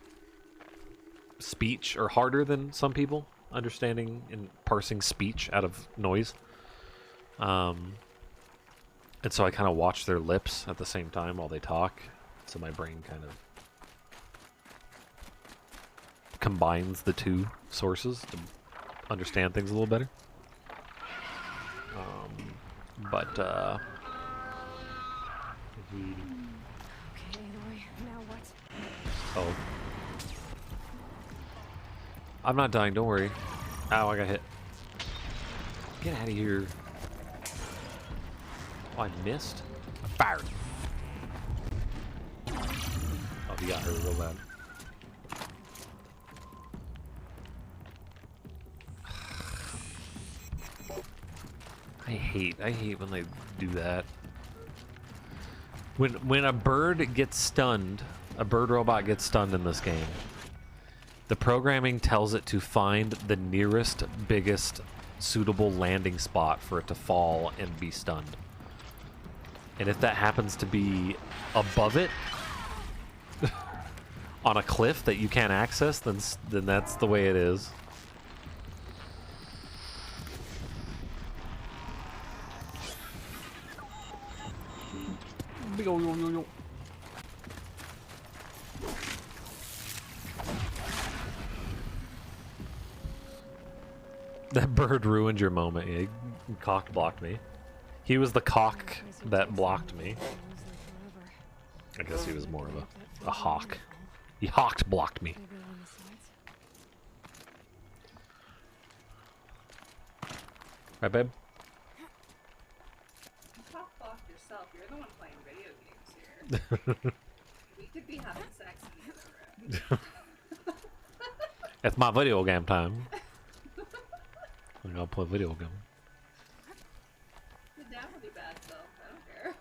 speech, or harder than some people understanding and parsing speech out of noise. And so I kind of watch their lips at the same time while they talk, so my brain kind of combines the two sources to understand things a little better. Okay, Aloy, now what? Oh. I'm not dying, don't worry. Ow, I got hit. Get out of here. Oh, I missed? I fired. Oh, he got hurt real bad. I hate when they do that. When a bird gets stunned, a bird robot gets stunned in this game, the programming tells it to find the nearest, biggest, suitable landing spot for it to fall and be stunned. And if that happens to be above it, on a cliff that you can't access, then that's the way it is. That bird ruined your moment. Yeah, he cock blocked me. He was the cock that blocked me. I guess he was more of a hawk. He hawked blocked me. Right, babe? Talk off yourself. You're the one playing video games here. We could be having sex in the other room. It's my video game time. I'm gonna play video game. The dad would be bad, so I don't care.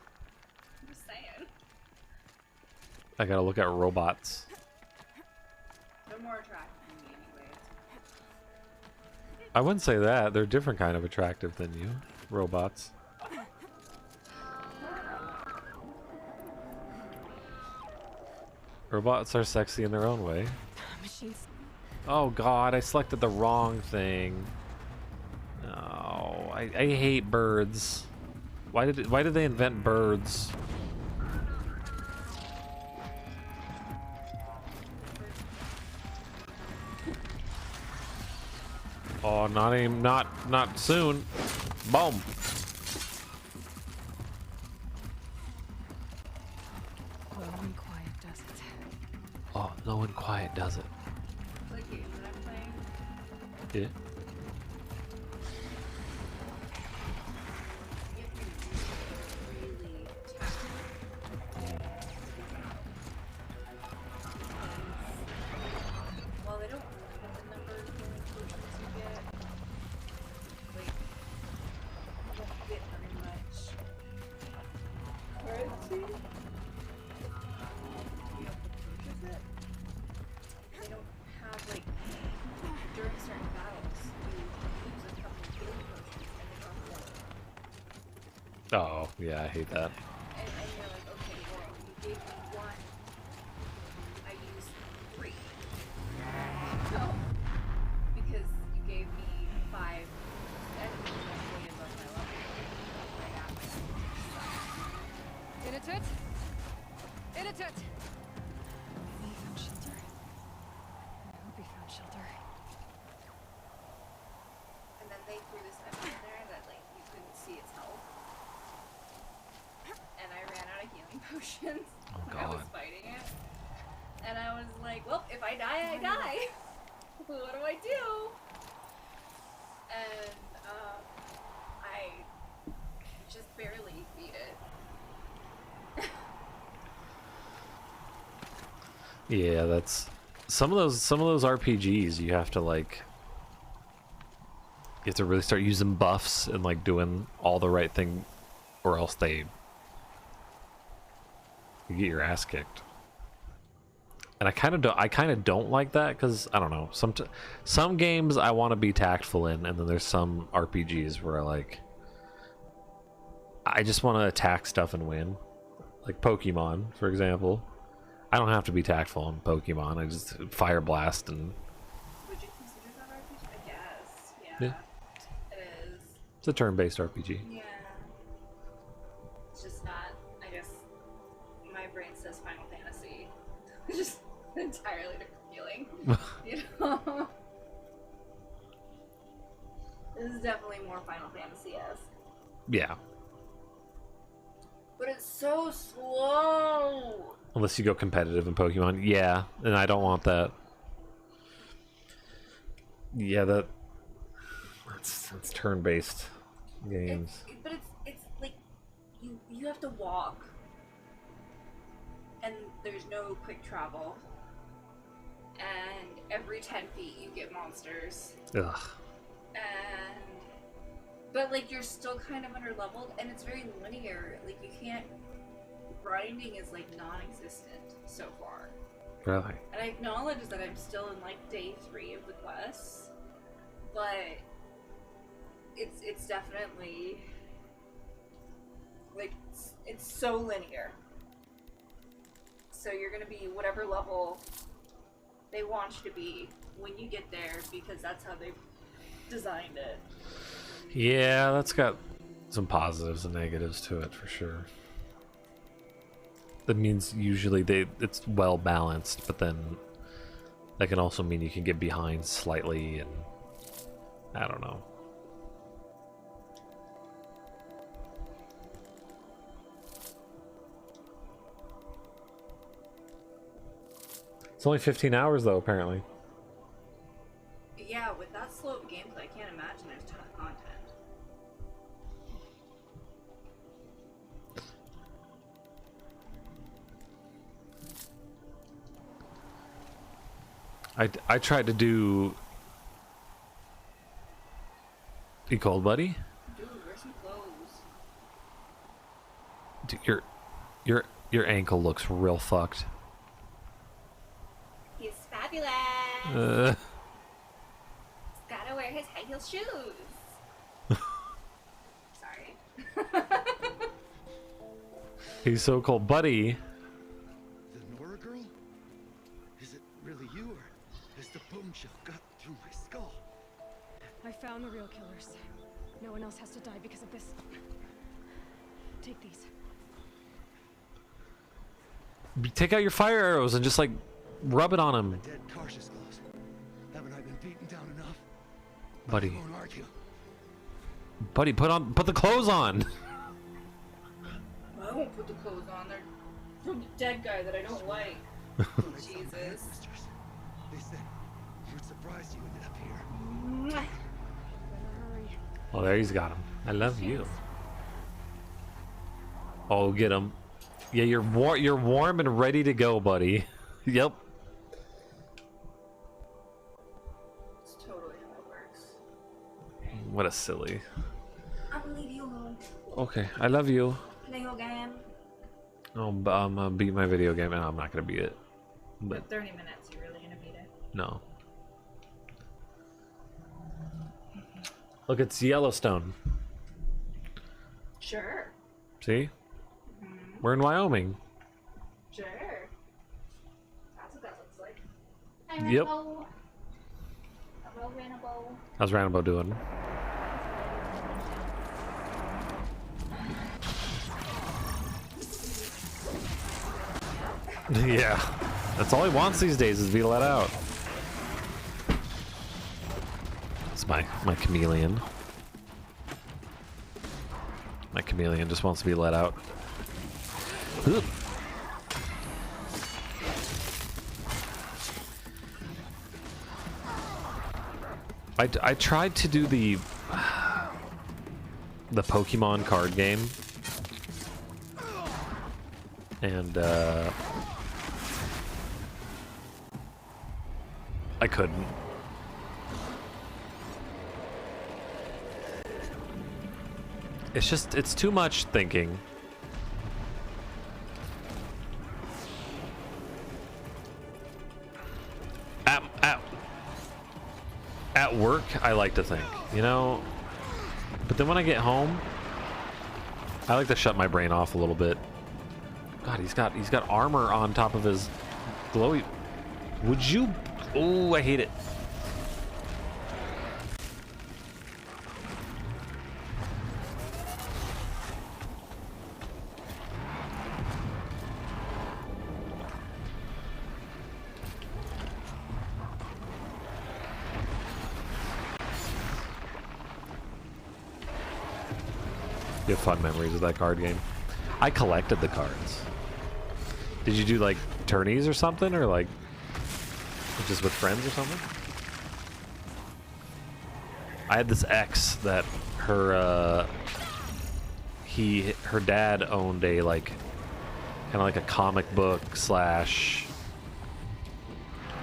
I'm just saying. I gotta look at robots. They're more attractive than me anyway. I wouldn't say that. They're different kind of attractive than you. Robots. Robots are sexy in their own way. Machines. Oh god, I selected the wrong thing. No, I hate birds. Why did they invent birds? Oh, not soon. Boom. Low and quiet does it. Oh, low and quiet does it. Like games that I'm playing. Yeah. Well, they don't limit the number of healing potions you get. Like, you don't get very much currency. You have to purchase it. They don't have, like, during certain battles, you use a couple of healing potions and they drop one. Oh, yeah, I hate that. And you're like, okay, well, you gave me one. I used 3. So, because you gave me 5 enemies that's way above my level. I got my In a tut. In a tut. He found shelter. I hope he found shelter. And then they threw this enemy in there that, like, you couldn't see its health. And I ran out of healing potions when I was fighting it. And I was like, well, if I die, I die. What do I do? And I just barely beat it. Yeah, that's some of those RPGs you have to really start using buffs and like doing all the right thing, or else you get your ass kicked. And I kind of don't like that, because I don't know, some games I want to be tactful in, and then there's some RPGs where I just want to attack stuff and win, like Pokemon, for example. I don't have to be tactful in Pokemon. I just fire blast and. Would you consider that RPG? I guess. Yeah. It is. It's a turn-based RPG. Yeah. It's just not, I guess, my brain says Final Fantasy. Just entirely different feeling. You know? This is definitely more Final Fantasy-esque. Yeah. But it's so slow! Unless you go competitive in Pokemon. Yeah, and I don't want that. Yeah, that's turn-based games. But it's like, you have to walk. And there's no quick travel. And every 10 feet you get monsters. Ugh. But like you're still kind of under-leveled, and it's very linear. Like you can't... Grinding is like non-existent so far. Really? And I acknowledge that I'm still in like day 3 of the quest, but it's definitely like it's so linear. So you're gonna be whatever level they want you to be when you get there because that's how they've designed it. Yeah, that's got some positives and negatives to it for sure. That means usually it's well balanced, but then that can also mean you can get behind slightly, and I don't know. It's only 15 hours though, apparently. Yeah, with that slow of gameplay, I can't imagine there's a ton of content. I tried to do. You cold, buddy? Dude, wear some clothes. Dude, your ankle looks real fucked. He's fabulous. Gotta wear his high heel shoes. Sorry. He's so cold, buddy. The Nora girl? Is it really you, or has the boom shell got through my skull? I found the real killers. No one else has to die because of this. Take these. Take out your fire arrows and just like rub it on him. Dead Karja's clothes. Haven't I been beaten down enough? Buddy. I won't argue. Buddy, put the clothes on. I won't put the clothes on. They're from the dead guy that I don't like. Jesus. They said you were surprised you ended up here. Mwah. Oh, there he's got him. I love you. Oh, get him. Yeah, you're warm and ready to go, buddy. Yep. It's totally how it works. What a silly. I'm gonna leave you alone. Okay, I love you. Play your game. Oh, I'm gonna beat my video game. No, I'm not gonna beat it. But For 30 minutes, you're really gonna beat it. no. Look, it's Yellowstone. Sure. See? We're in Wyoming. Sure. That's what that looks like. Yep. Hello, Rainbow. How's Ranabo doing? Yeah. That's all he wants these days is to be let out. It's my chameleon. My chameleon just wants to be let out. Ugh. I tried to do the Pokemon card game, and I couldn't. It's too much thinking. At work, I like to think, you know, but then when I get home, I like to shut my brain off a little bit. God, he's got armor on top of his glowy. Would you? Oh, I hate it. You have fun memories of that card game. I collected the cards. Did you do like tourneys or something, or like just with friends or something? I had this ex that her dad owned a like kind of like a comic book slash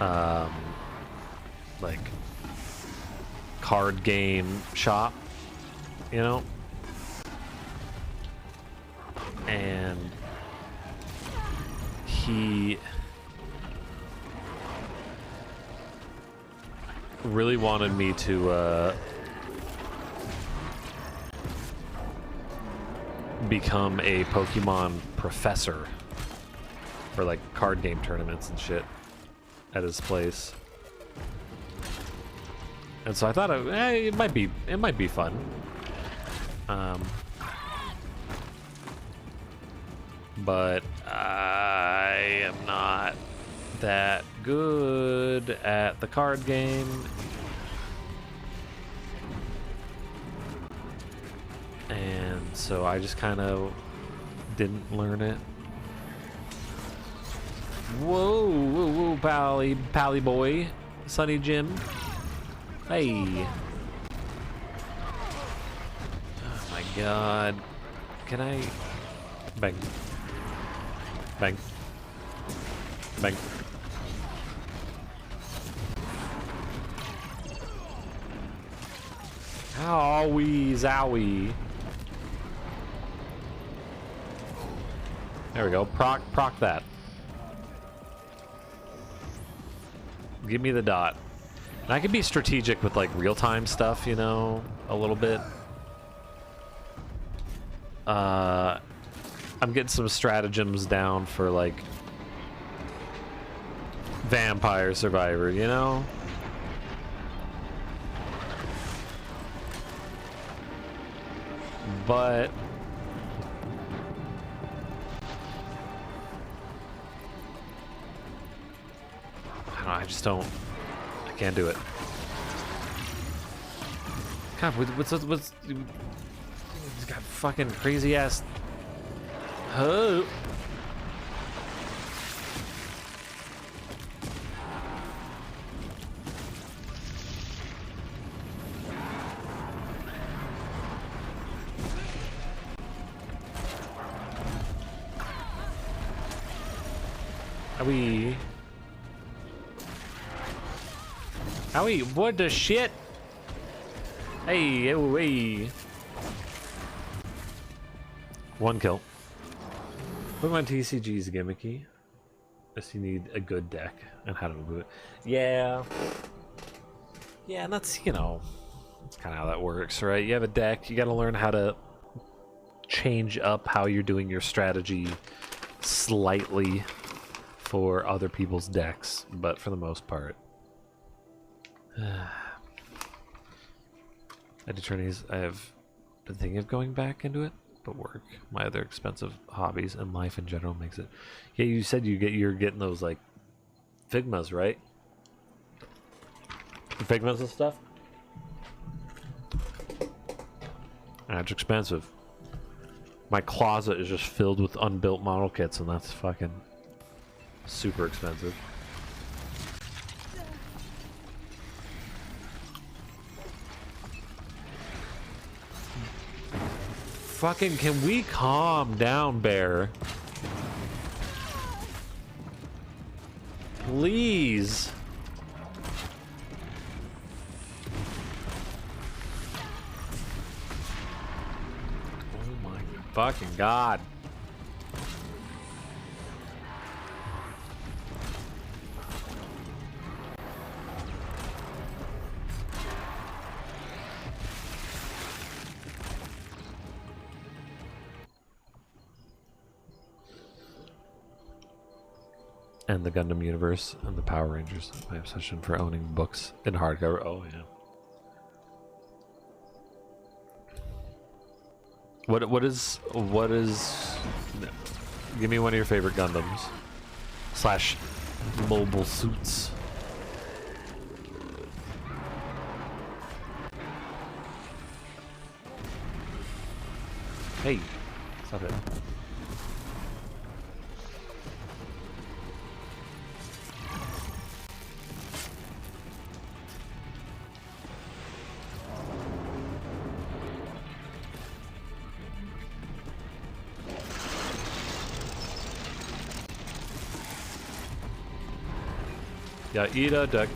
like card game shop, you know. And he really wanted me to become a Pokemon professor for like card game tournaments and shit. at his place. And so I thought it might be fun. But I am not that good at the card game. And so I just kind of didn't learn it. Whoa, whoa, whoa, pally boy. Sonny Jim. Hey. Oh my god. Can I... Bang. Bang. Bang. Owie, zowie. There we go. Proc that. Give me the dot. And I can be strategic with like real-time stuff, you know, a little bit. I'm getting some stratagems down for like Vampire Survivor, you know? But I just don't. I can't do it. God, what's he's got fucking crazy ass. Oh. Owie. Owie, what the shit? Hey, oh, hey. One kill. Pokemon TCG is gimmicky. Unless you need a good deck and how to move it. Yeah. Yeah, and that's, you know, that's kind of how that works, right? You have a deck, you gotta learn how to change up how you're doing your strategy slightly for other people's decks, but for the most part. Attorneys, I have been thinking of going back into it, but work, my other expensive hobbies, and life in general makes it. Yeah, you said you're getting those like Figmas, right? Figmas and stuff. That's expensive. My closet is just filled with unbuilt model kits, and that's fucking super expensive. Fucking, can we calm down, Bear? Please. Oh my fucking god. And the Gundam universe and the Power Rangers. My obsession for owning books in hardcover. Oh yeah. What is? Give me one of your favorite Gundams / mobile suits. Hey, stop it. Yeah, eat a duck.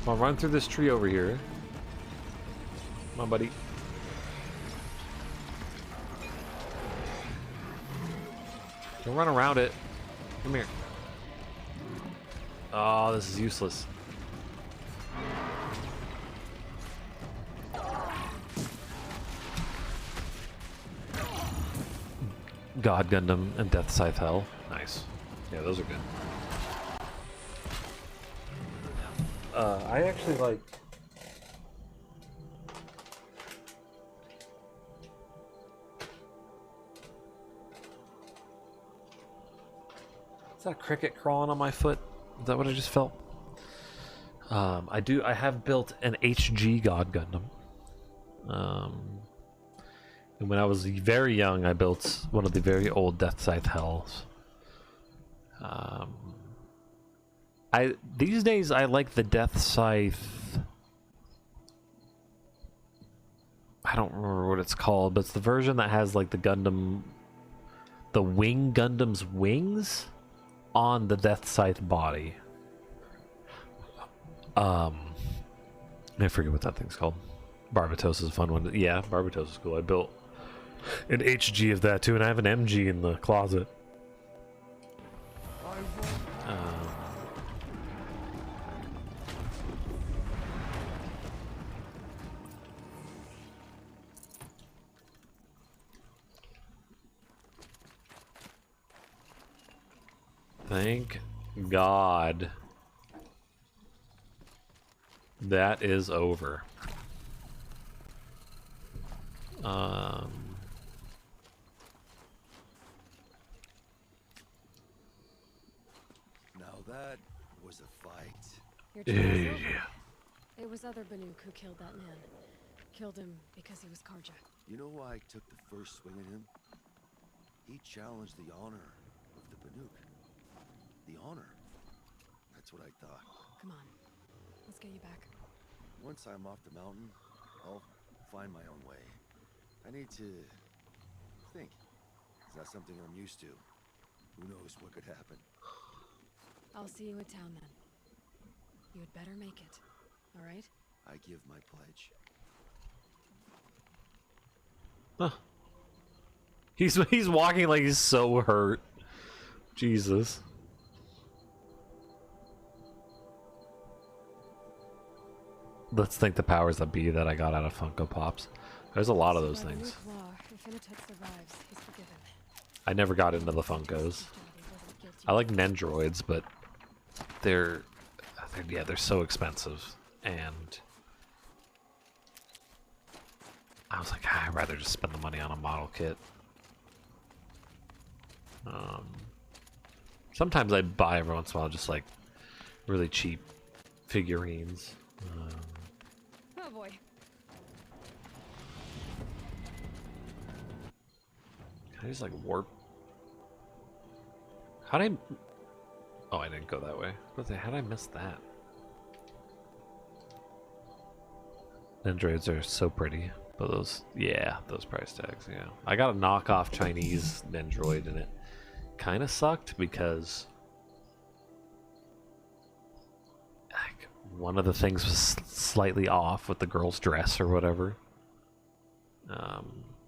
Come on, run through this tree over here. Come on, buddy. Don't run around it. Come here. Oh, this is useless. God Gundam and Death Scythe Hell. Nice. Yeah, those are good. I actually like... Is that a cricket crawling on my foot? Is that what I just felt? I have built an HG God Gundam. And when I was very young, I built one of the very old Death Scythe Hells. These days I like the Death Scythe. I don't remember what it's called, but it's the version that has like the Gundam, the Wing Gundam's wings on the Death Scythe body. I forget what that thing's called. Barbatos is a fun one. Yeah, Barbatos is cool. I built an HG of that too, and I have an MG in the closet. Thank God that is over. Now that was a fight. Your time is over. It was other Banuk who killed that man. Killed him because he was Karja. You know why I took the first swing at him? He challenged the honor of the Banuk. The honor. That's what I thought. Come on. Let's get you back. Once I'm off the mountain, I'll find my own way. I need to think. It's not something I'm used to. Who knows what could happen? I'll see you in town then. You had better make it. All right? I give my pledge. Huh. He's walking like he's so hurt. Jesus. Let's thank the powers that be that I got out of Funko Pops. There's a lot of those things. I never got into the Funkos. I like Nendroids, but they're so expensive, and I was like, I'd rather just spend the money on a model kit. Sometimes I buy every once in a while just like really cheap figurines. Oh boy. Can I just like warp? How did I... Oh, I didn't go that way. How did I miss that? Androids are so pretty, but those price tags, yeah. I got a knockoff Chinese Nendroid and it kind of sucked because like one of the things was slightly off with the girl's dress or whatever.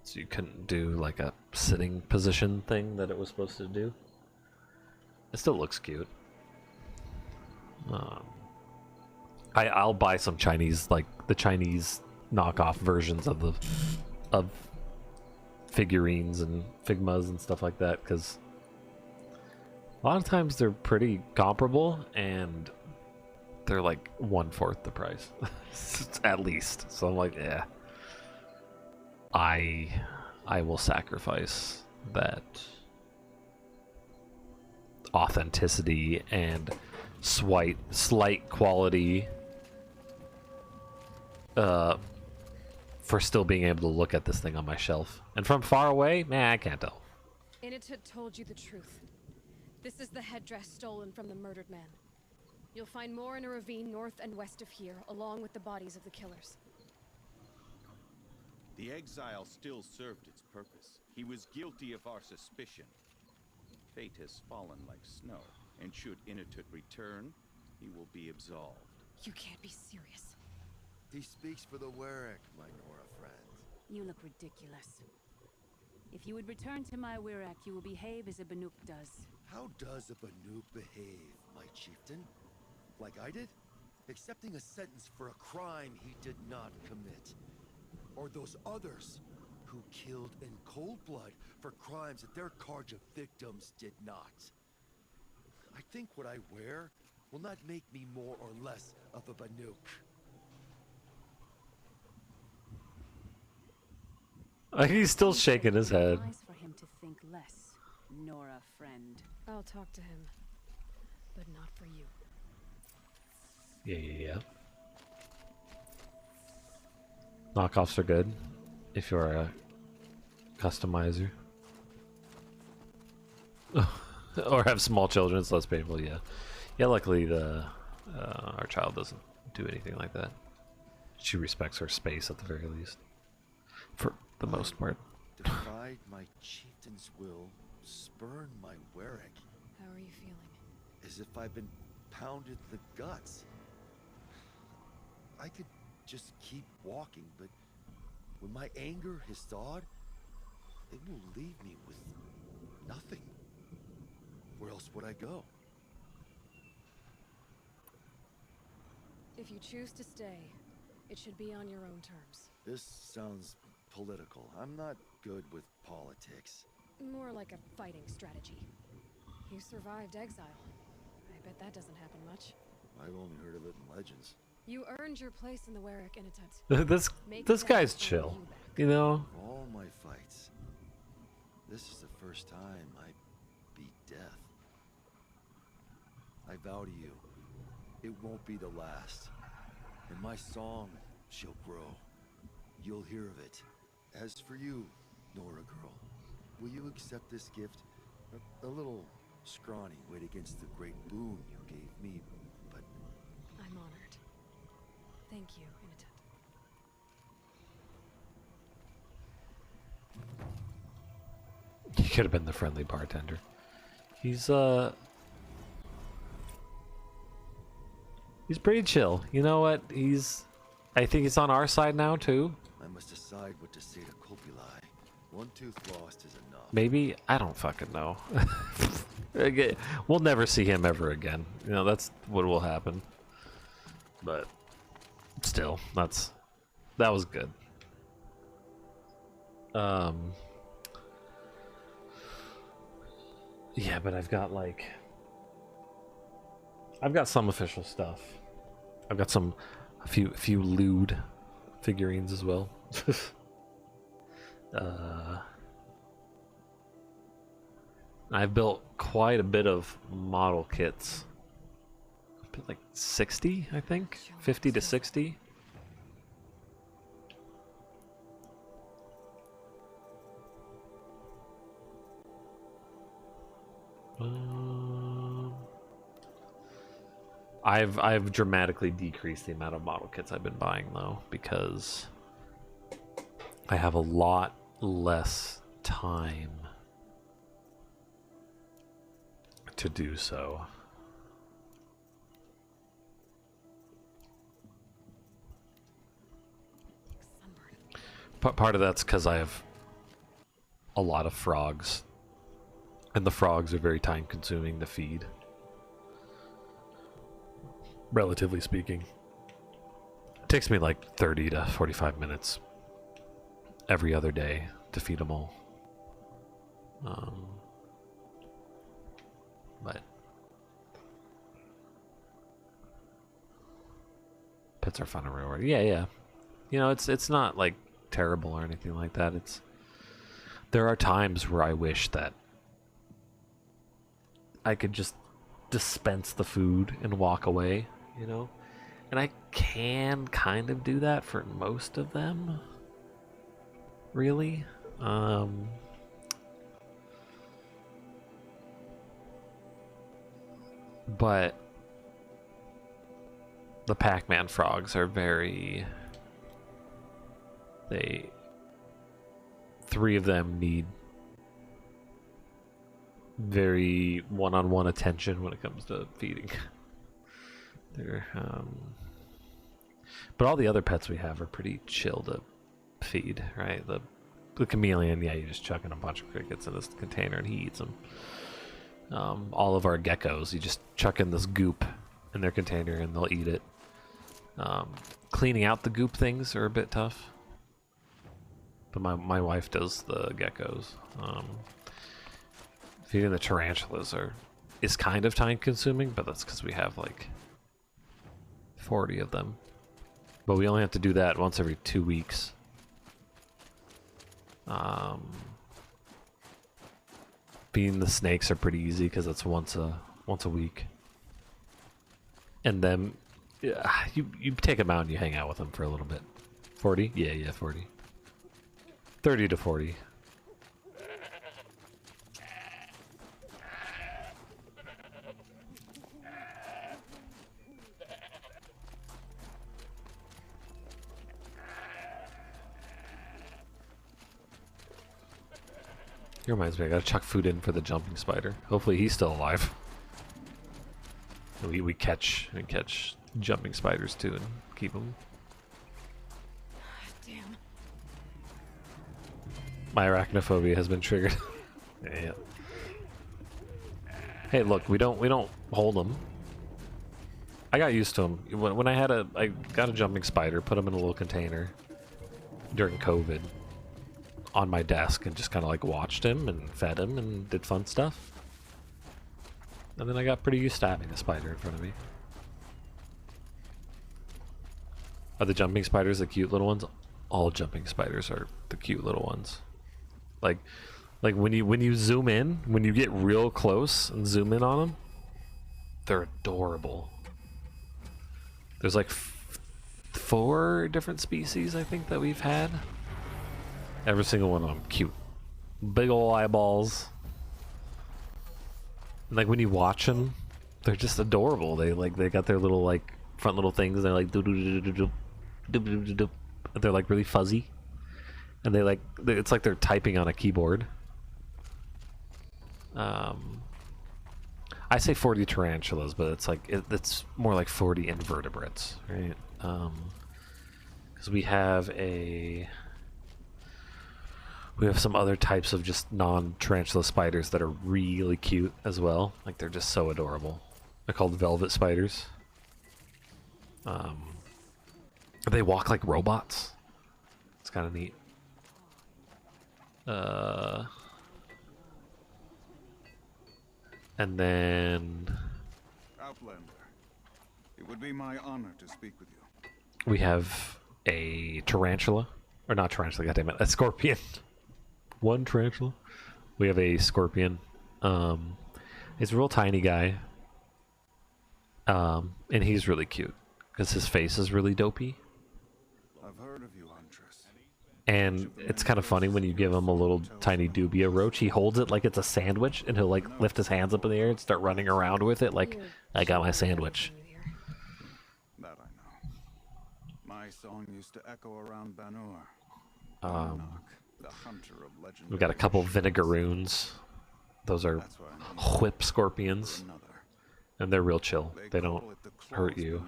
So you couldn't do like a sitting position thing that it was supposed to do. It still looks cute. I'll buy some Chinese, like the Chinese knockoff versions of figurines and Figmas and stuff like that, because a lot of times they're pretty comparable and they're like 1/4 the price at least. So I'm like, yeah, I will sacrifice that authenticity and slight quality for still being able to look at this thing on my shelf. And from far away, man, I can't tell. Inatut told you the truth. This is the headdress stolen from the murdered man. You'll find more in a ravine north and west of here, along with the bodies of the killers. The exile still served its purpose. He was guilty of our suspicion. Fate has fallen like snow, and should Inatut return, he will be absolved. You can't be serious. He speaks for the Warwick, my Nora friend. You look ridiculous. If you would return to my Wirak, you will behave as a Banuk does. How does a Banuk behave, my chieftain? Like I did? Accepting a sentence for a crime he did not commit. Or those others who killed in cold blood for crimes that their Karja victims did not. I think what I wear will not make me more or less of a Banuk. He's still shaking his head. Nice for him to think less, Nora, friend. I'll talk to him, but not for you. Yeah. Knockoffs are good if you're a customizer. Or have small children, it's less painful, yeah. Yeah, luckily our child doesn't do anything like that. She respects her space at the very least. For the most part. Defied my chieftain's will, spurn my Warwick. How are you feeling? As if I've been pounded in the guts. I could just keep walking, but when my anger has thawed, it will leave me with nothing. Where else would I go? If you choose to stay, it should be on your own terms. This sounds political. I'm not good with politics. More like a fighting strategy. You survived exile. I bet that doesn't happen much. I've only heard of it in legends. You earned your place in the Warwick Innitud. this guy's chill, you know. All my fights. This is the first time I beat death. I vow to you, it won't be the last. And my song shall grow. You'll hear of it. As for you, Nora girl, will you accept this gift? A little scrawny weighed against the great boon you gave me, but... I'm honored. Thank you, Innitud. He could have been the friendly bartender. He's pretty chill. You know what? I think he's on our side now too. I must decide what to say to Kopilai. One tooth lost is enough. Maybe? I don't fucking know. We'll never see him ever again. You know, that's what will happen. But still, that was good. Yeah, but I've got some official stuff. I've got a few lewd figurines as well. I've built quite a bit of model kits. Like 60, I think? 50 to 60. I've dramatically decreased the amount of model kits I've been buying though, because I have a lot less time to do so. Part of that's because I have a lot of frogs, and the frogs are very time consuming to feed. Relatively speaking, it takes me like 30 to 45 minutes every other day to feed them all. But pets are fun and rewarding. Yeah. You know, it's not like terrible or anything like that. There are times where I wish that I could just dispense the food and walk away, you know? And I can kind of do that for most of them. Really. But the Pac-Man frogs are very... Three of them need very one-on-one attention when it comes to feeding. But all the other pets we have are pretty chill to feed, right? The chameleon, yeah, you just chuck in a bunch of crickets in this container and he eats them. All of our geckos, you just chuck in this goop in their container and they'll eat it. Cleaning out the goop things are a bit tough. but my wife does the geckos. Feeding the tarantulas is kind of time consuming, but that's because we have like 40 of them. But we only have to do that once every 2 weeks. Feeding the snakes are pretty easy because it's once a week. And then you take them out and you hang out with them for a little bit. 40? Yeah, 40. 30 to 40. It reminds me, I gotta chuck food in for the jumping spider. Hopefully he's still alive. We catch jumping spiders too and keep them. Damn. My arachnophobia has been triggered. Yeah. Hey, look, we don't hold them. I got used to them. When I got a jumping spider, put him in a little container during COVID on my desk and just kind of like watched him and fed him and did fun stuff. And then I got pretty used to having a spider in front of me. Are the jumping spiders the cute little ones? All jumping spiders are the cute little ones. Like when you zoom in, when you get real close and zoom in on them, they're adorable. There's like 4 different species I think that we've had. Every single one of them cute. Big ol' eyeballs. And like when you watch them, they're just adorable. They got their little like front little things. They're like do do do do do do do do do. They're like really fuzzy, and it's like they're typing on a keyboard. I say 40 tarantulas, but it's like it's more like 40 invertebrates, right? Because we have some other types of just non-tarantula spiders that are really cute as well. Like they're just so adorable. They're called velvet spiders. They walk like robots. It's kind of neat. And then Outlander, it would be my honor to speak with you. we have a tarantula, or not tarantula, goddammit, a scorpion. One tarantula. We have a scorpion. He's a real tiny guy. And he's really cute because his face is really dopey. I've heard of you, Huntress. And it's kind of funny when you give him a little tiny dubia roach. He holds it like it's a sandwich, and he'll like lift his hands up in the air and start running around with it like, I got my sandwich. That I know. My song used to echo around Banur. The hunter of legend. We've got a couple vinegaroons. Those are whip scorpions. And they're real chill. They don't hurt you.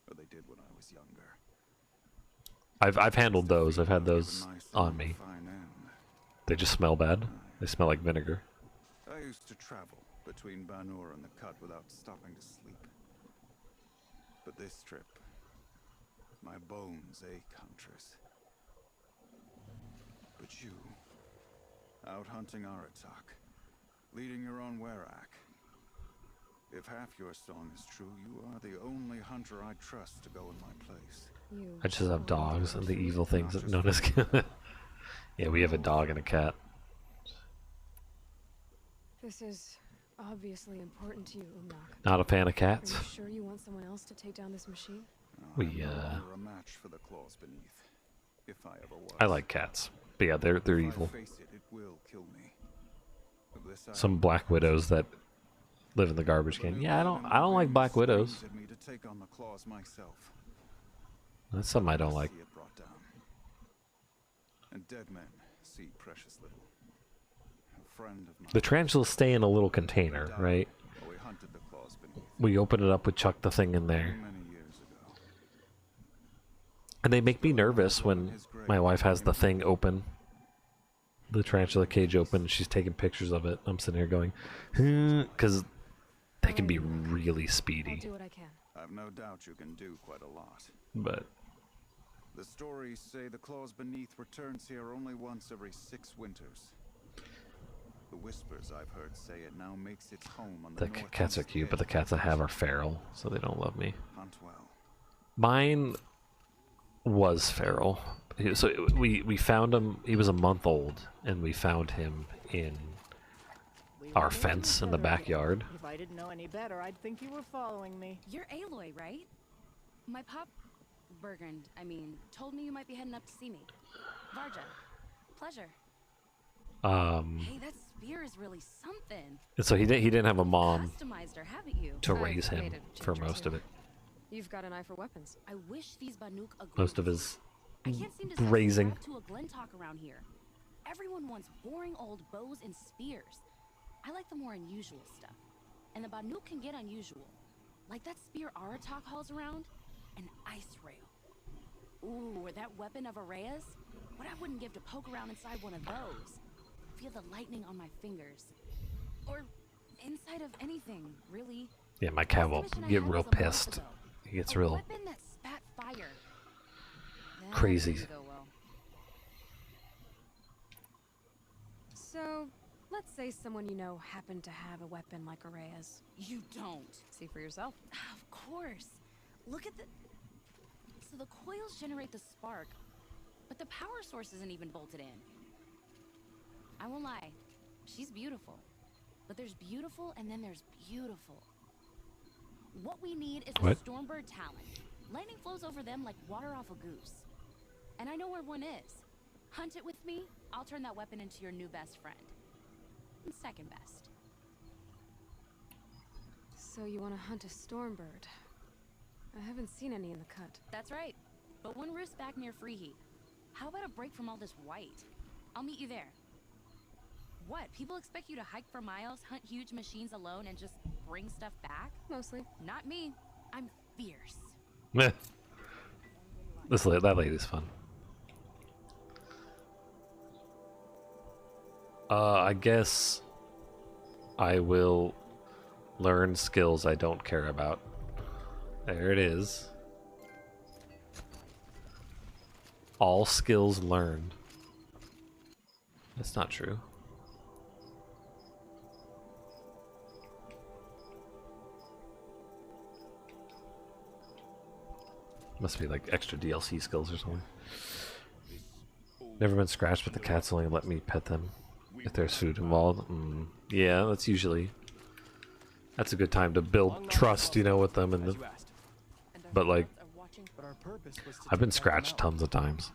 Or they did when I was younger. I've handled those. I've had those on me. They just smell bad. They smell like vinegar. I used to travel between Banur and the Cut without stopping to sleep. But this trip, my bones ache, Huntress. But you, out hunting Aratak, leading your own Werak. If half your song is true, you are the only hunter I trust to go in my place. I just have dogs and the evil things that known as yeah, we have a dog and a cat. This is obviously important to you, Umnak. Not a fan of cats. Are you sure you want someone else to take down this machine? We a match for the claws beneath, if I ever was. I like cats. But yeah, they're evil. If I face it, it will kill me. Of this I Some black widows that live in the garbage can. Yeah, I don't like black widows. me to take on the claws myself. That's something I don't like. See it brought down. And dead men see precious little. A friend of mine. The tarantulas stay in a little container, right? While we hunted the claws beneath. We open it up, we chuck the thing in there. Many years ago. And they make me nervous when my wife has the thing open. The tarantula cage open, and she's taking pictures of it. I'm sitting here going, because they can be really speedy. I'll do what I can. I've no doubt you can do quite a lot. But The stories say the Claws Beneath returns here only once every 6 winters. The whispers I've heard say it now makes its home on the The cats are cute, but the cats I have are feral, so they don't love me. Hunt well. Mine was feral. So we found him. He was a month old, and we found him in our fence in the backyard. If I didn't know any better, I'd think you were following me. You're Aloy, right? My pop, Bergrand, told me you might be heading up to see me. Varja, pleasure. Hey, that spear is really something. And so he didn't have a mom Customized her, haven't you? to raise him for most of it. You've got an eye for weapons. I wish these Banuk agreed. Most of his I can't seem to raising. to a Glentalk around here. Everyone wants boring old bows and spears. I like the more unusual stuff. And the Banuk can get unusual. Like that spear Aratak hauls around, an ice rail. Ooh, or that weapon of Araya's. What I wouldn't give to poke around inside one of those. Feel the lightning on my fingers. Or inside of anything, really. Yeah, my cat will get real pissed. He gets real Weapon that spat fire. crazy. That didn't go well. So, let's say someone you know happened to have a weapon like Araya's. You don't. See for yourself. Of course. Look at the... So the coils generate the spark, but the power source isn't even bolted in. I won't lie. She's beautiful. But there's beautiful and then there's beautiful. What we need is a Stormbird talent. Lightning flows over them like water off a goose. And I know where one is. Hunt it with me, I'll turn that weapon into your new best friend. And second best. So you want to hunt a Stormbird? I haven't seen any in the cut. That's right. But one roost back near Freeheat. How about a break from all this white? I'll meet you there. What? People expect you to hike for miles, hunt huge machines alone, and just bring stuff back? Mostly. Not me. I'm fierce. Meh. That lady's fun. I guess I will learn skills I don't care about. There it is. All skills learned. That's not true. Must be like extra DLC skills or something. Never been scratched, but the cats only let me pet them if there's food involved. Yeah, that's usually... That's a good time to build trust, with them. But like, I've been scratched tons of times.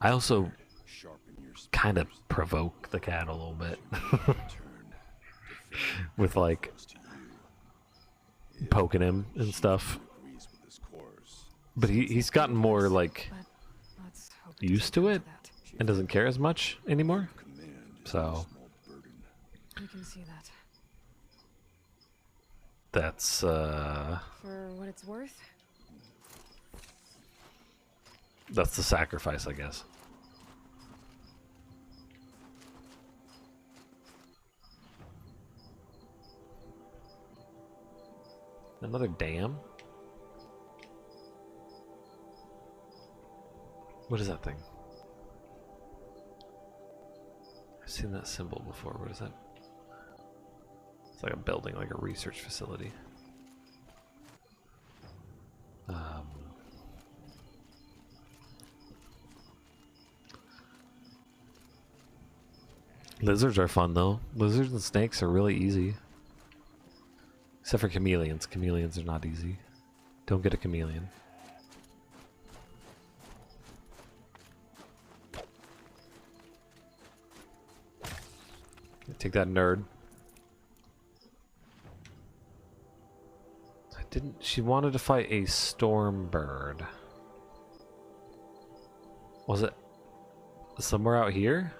I also kind of provoke the cat a little bit. With like, poking him and stuff. But he's gotten more like used to it and doesn't care as much anymore. So You can see that. That's For what it's worth? that's the sacrifice, I guess. Another dam? What is that thing? I've seen that symbol before. What is that? It's like a building, like a research facility. Lizards are fun though. Lizards and snakes are really easy. Except for chameleons. Chameleons are not easy. Don't get a chameleon. Take that, nerd. She wanted to fight a Stormbird. Was it somewhere out here?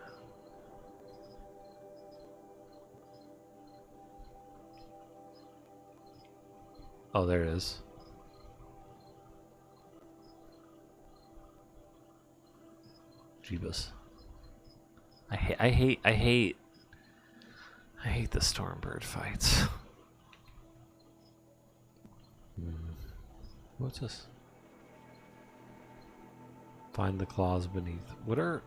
Oh, there it is. Jeebus. I hate the Stormbird fights. What's this? Find the claws beneath. What are...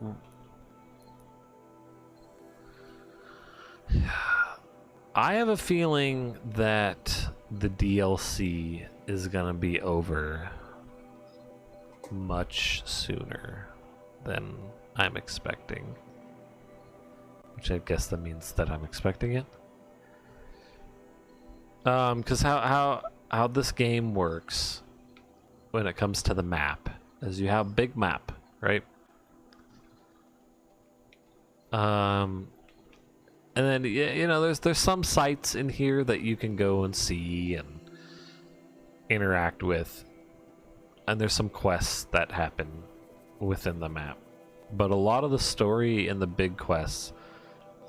I have a feeling that the DLC is gonna be over much sooner than I'm expecting. Which I guess that means that I'm expecting it. Because how this game works when it comes to the map is you have a big map, right? And then you know there's some sites in here that you can go and see and interact with, and there's some quests that happen within the map. But a lot of the story and the big quests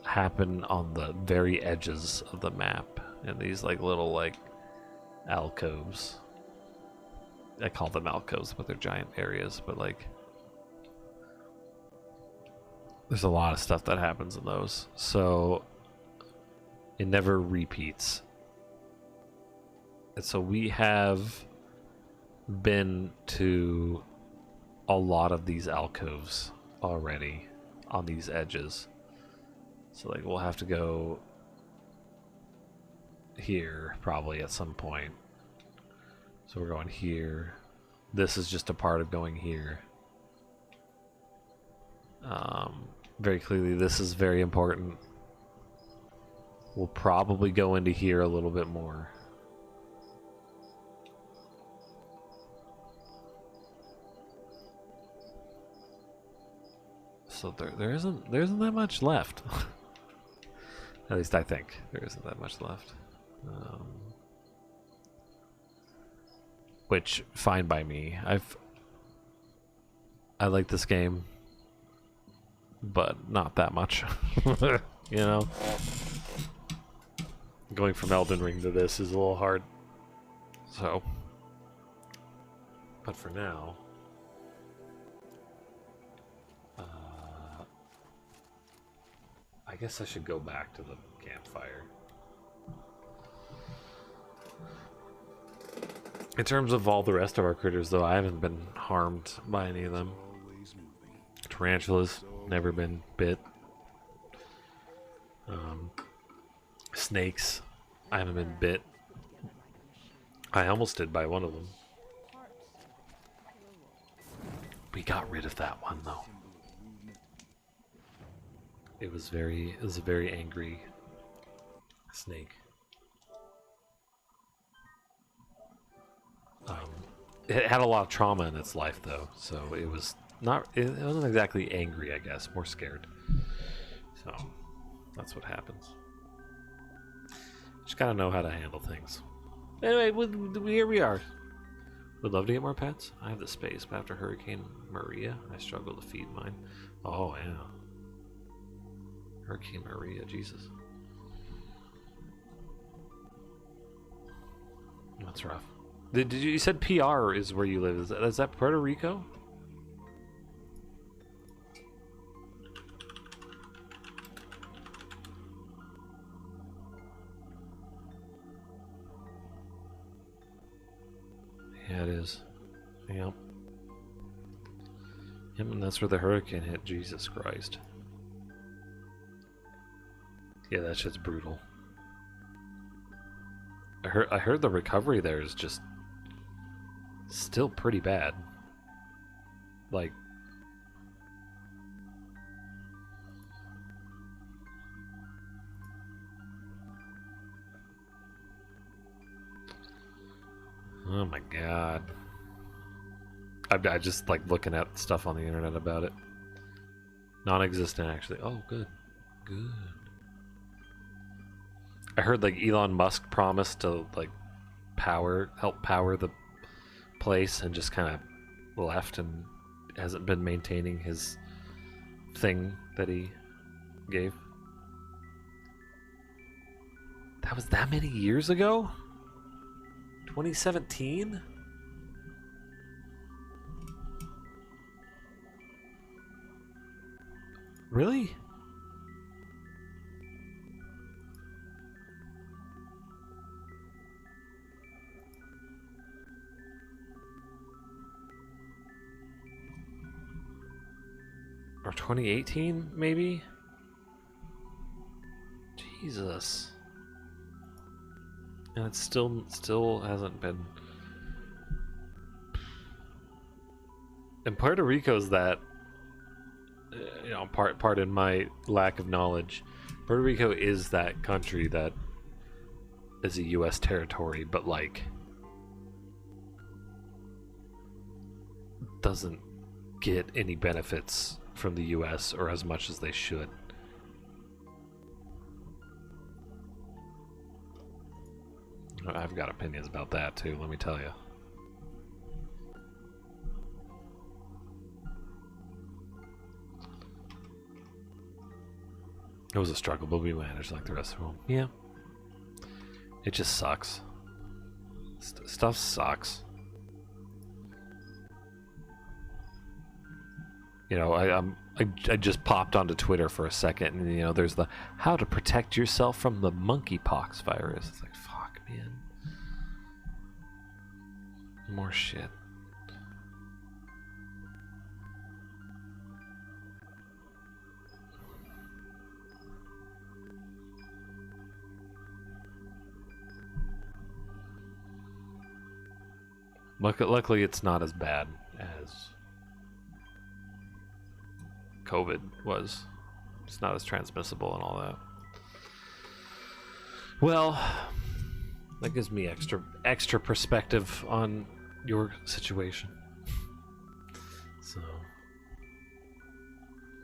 happen on the very edges of the map, in these like little like alcoves. I call them alcoves, but they're giant areas. But like, there's a lot of stuff that happens in those, so it never repeats. And so we have been to a lot of these alcoves already on these edges. So like we'll have to go here probably at some point. So we're going here. This is just a part of going here. Very clearly this is very important. We'll probably go into here a little bit more. So there isn't that much left. At least I think there isn't that much left. Which, fine by me. I like this game, but not that much. You know? Going from Elden Ring to this is a little hard. So. But for now. I guess I should go back to the campfire. In terms of all the rest of our critters, though, I haven't been harmed by any of them. Tarantulas, never been bit. Snakes, I haven't been bit. I almost did by one of them. We got rid of that one, though. It was a very angry snake. It had a lot of trauma in its life, though, so it wasn't exactly angry, I guess, more scared. So that's what happens. Just gotta know how to handle things. Anyway, here we are. Would love to get more pets. I have the space, but after Hurricane Maria, I struggle to feed mine. Oh yeah. Hurricane Maria, Jesus. That's rough. You said PR is where you live. Is that Puerto Rico? Yeah, it is. Yep. Yep, and that's where the hurricane hit. Jesus Christ. Yeah, that shit's brutal. I heard the recovery there is just still pretty bad. Like, oh my god. I just like looking at stuff on the internet about it. Non-existent, actually. Oh, good. Good. I heard like Elon Musk promised to like help power the place and just kind of left and hasn't been maintaining his thing that he gave. That was that many years ago? 2017? Really? 2018, maybe? Jesus. And it still hasn't been. And Puerto Rico's that, you know, pardon my lack of knowledge. Puerto Rico is that country that is a U.S. territory, but like doesn't get any benefits from the U.S. or as much as they should. I've got opinions about that too, let me tell you. It was a struggle, but we managed like the rest of them. Yeah. It just sucks. Stuff sucks. You know, I just popped onto Twitter for a second, and you know, there's the how to protect yourself from the monkeypox virus. It's like, fuck, man. More shit. Luckily, it's not as bad as COVID was. It's not as transmissible and all that. Well, that gives me extra perspective on your situation. So,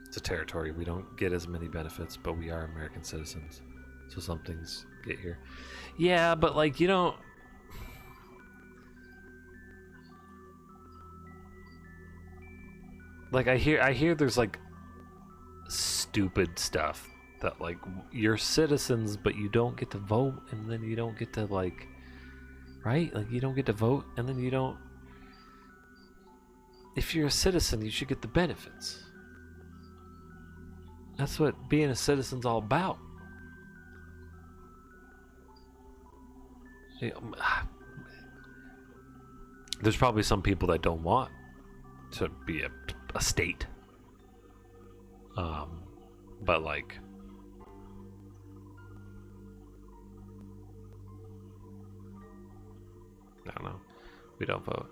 it's a territory. We don't get as many benefits, but we are American citizens. So some things get here. Yeah, but like, you don't... Like, I hear there's like stupid stuff that like you're citizens but you don't get to vote, and then you don't get to like, right? Like you don't get to vote, and then you don't, if you're a citizen you should get the benefits. That's what being a citizen's all about. There's probably some people that don't want to be a state, but like, I don't know, we don't vote,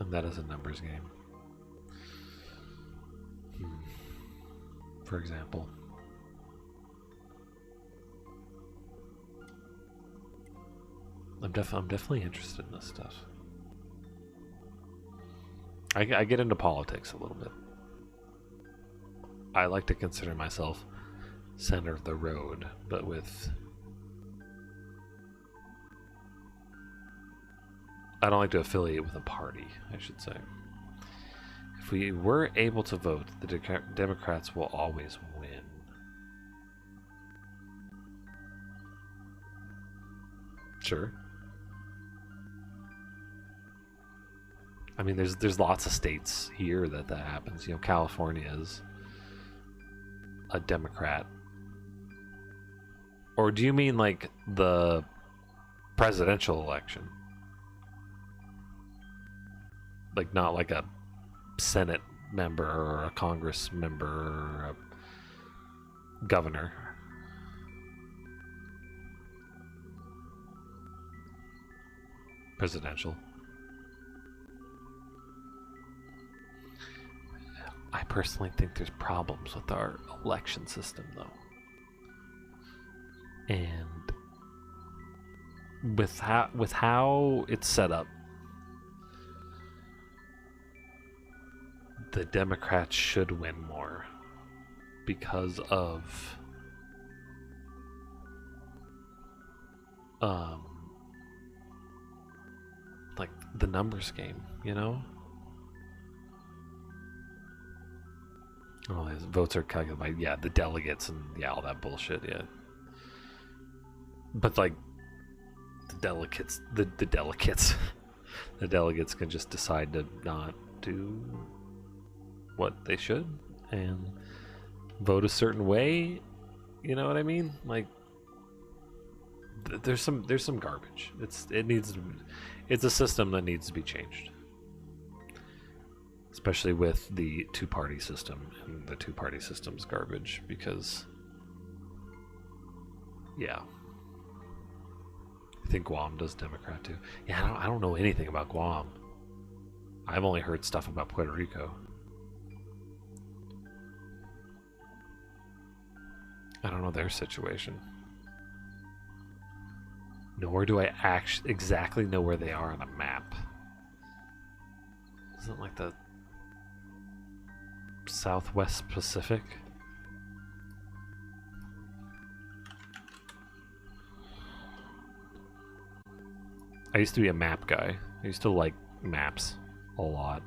and that is a numbers game. For example, I'm definitely interested in this stuff. I get into politics a little bit. I like to consider myself center of the road, but I don't like to affiliate with a party, I should say. If we were able to vote, the Democrats will always win. Sure. I mean, there's lots of states here that happens. You know, California is a Democrat. Or do you mean like the presidential election? Like not like a Senate member or a Congress member or a governor? Presidential. I personally think there's problems with our election system, though. And with how it's set up, the Democrats should win more because of like the numbers game, you know? Oh, his votes are calculated by, yeah, the delegates and, yeah, all that bullshit, yeah. But, like, the delegates can just decide to not do what they should and vote a certain way, you know what I mean? Like, there's some garbage. It's a system that needs to be changed. Especially with the two-party system, and the two-party system's garbage because, yeah. I think Guam does Democrat too. Yeah, I don't know anything about Guam. I've only heard stuff about Puerto Rico. I don't know their situation. Nor do I actually exactly know where they are on a map. Isn't it like the Southwest Pacific? I used to be a map guy. I used to like maps a lot.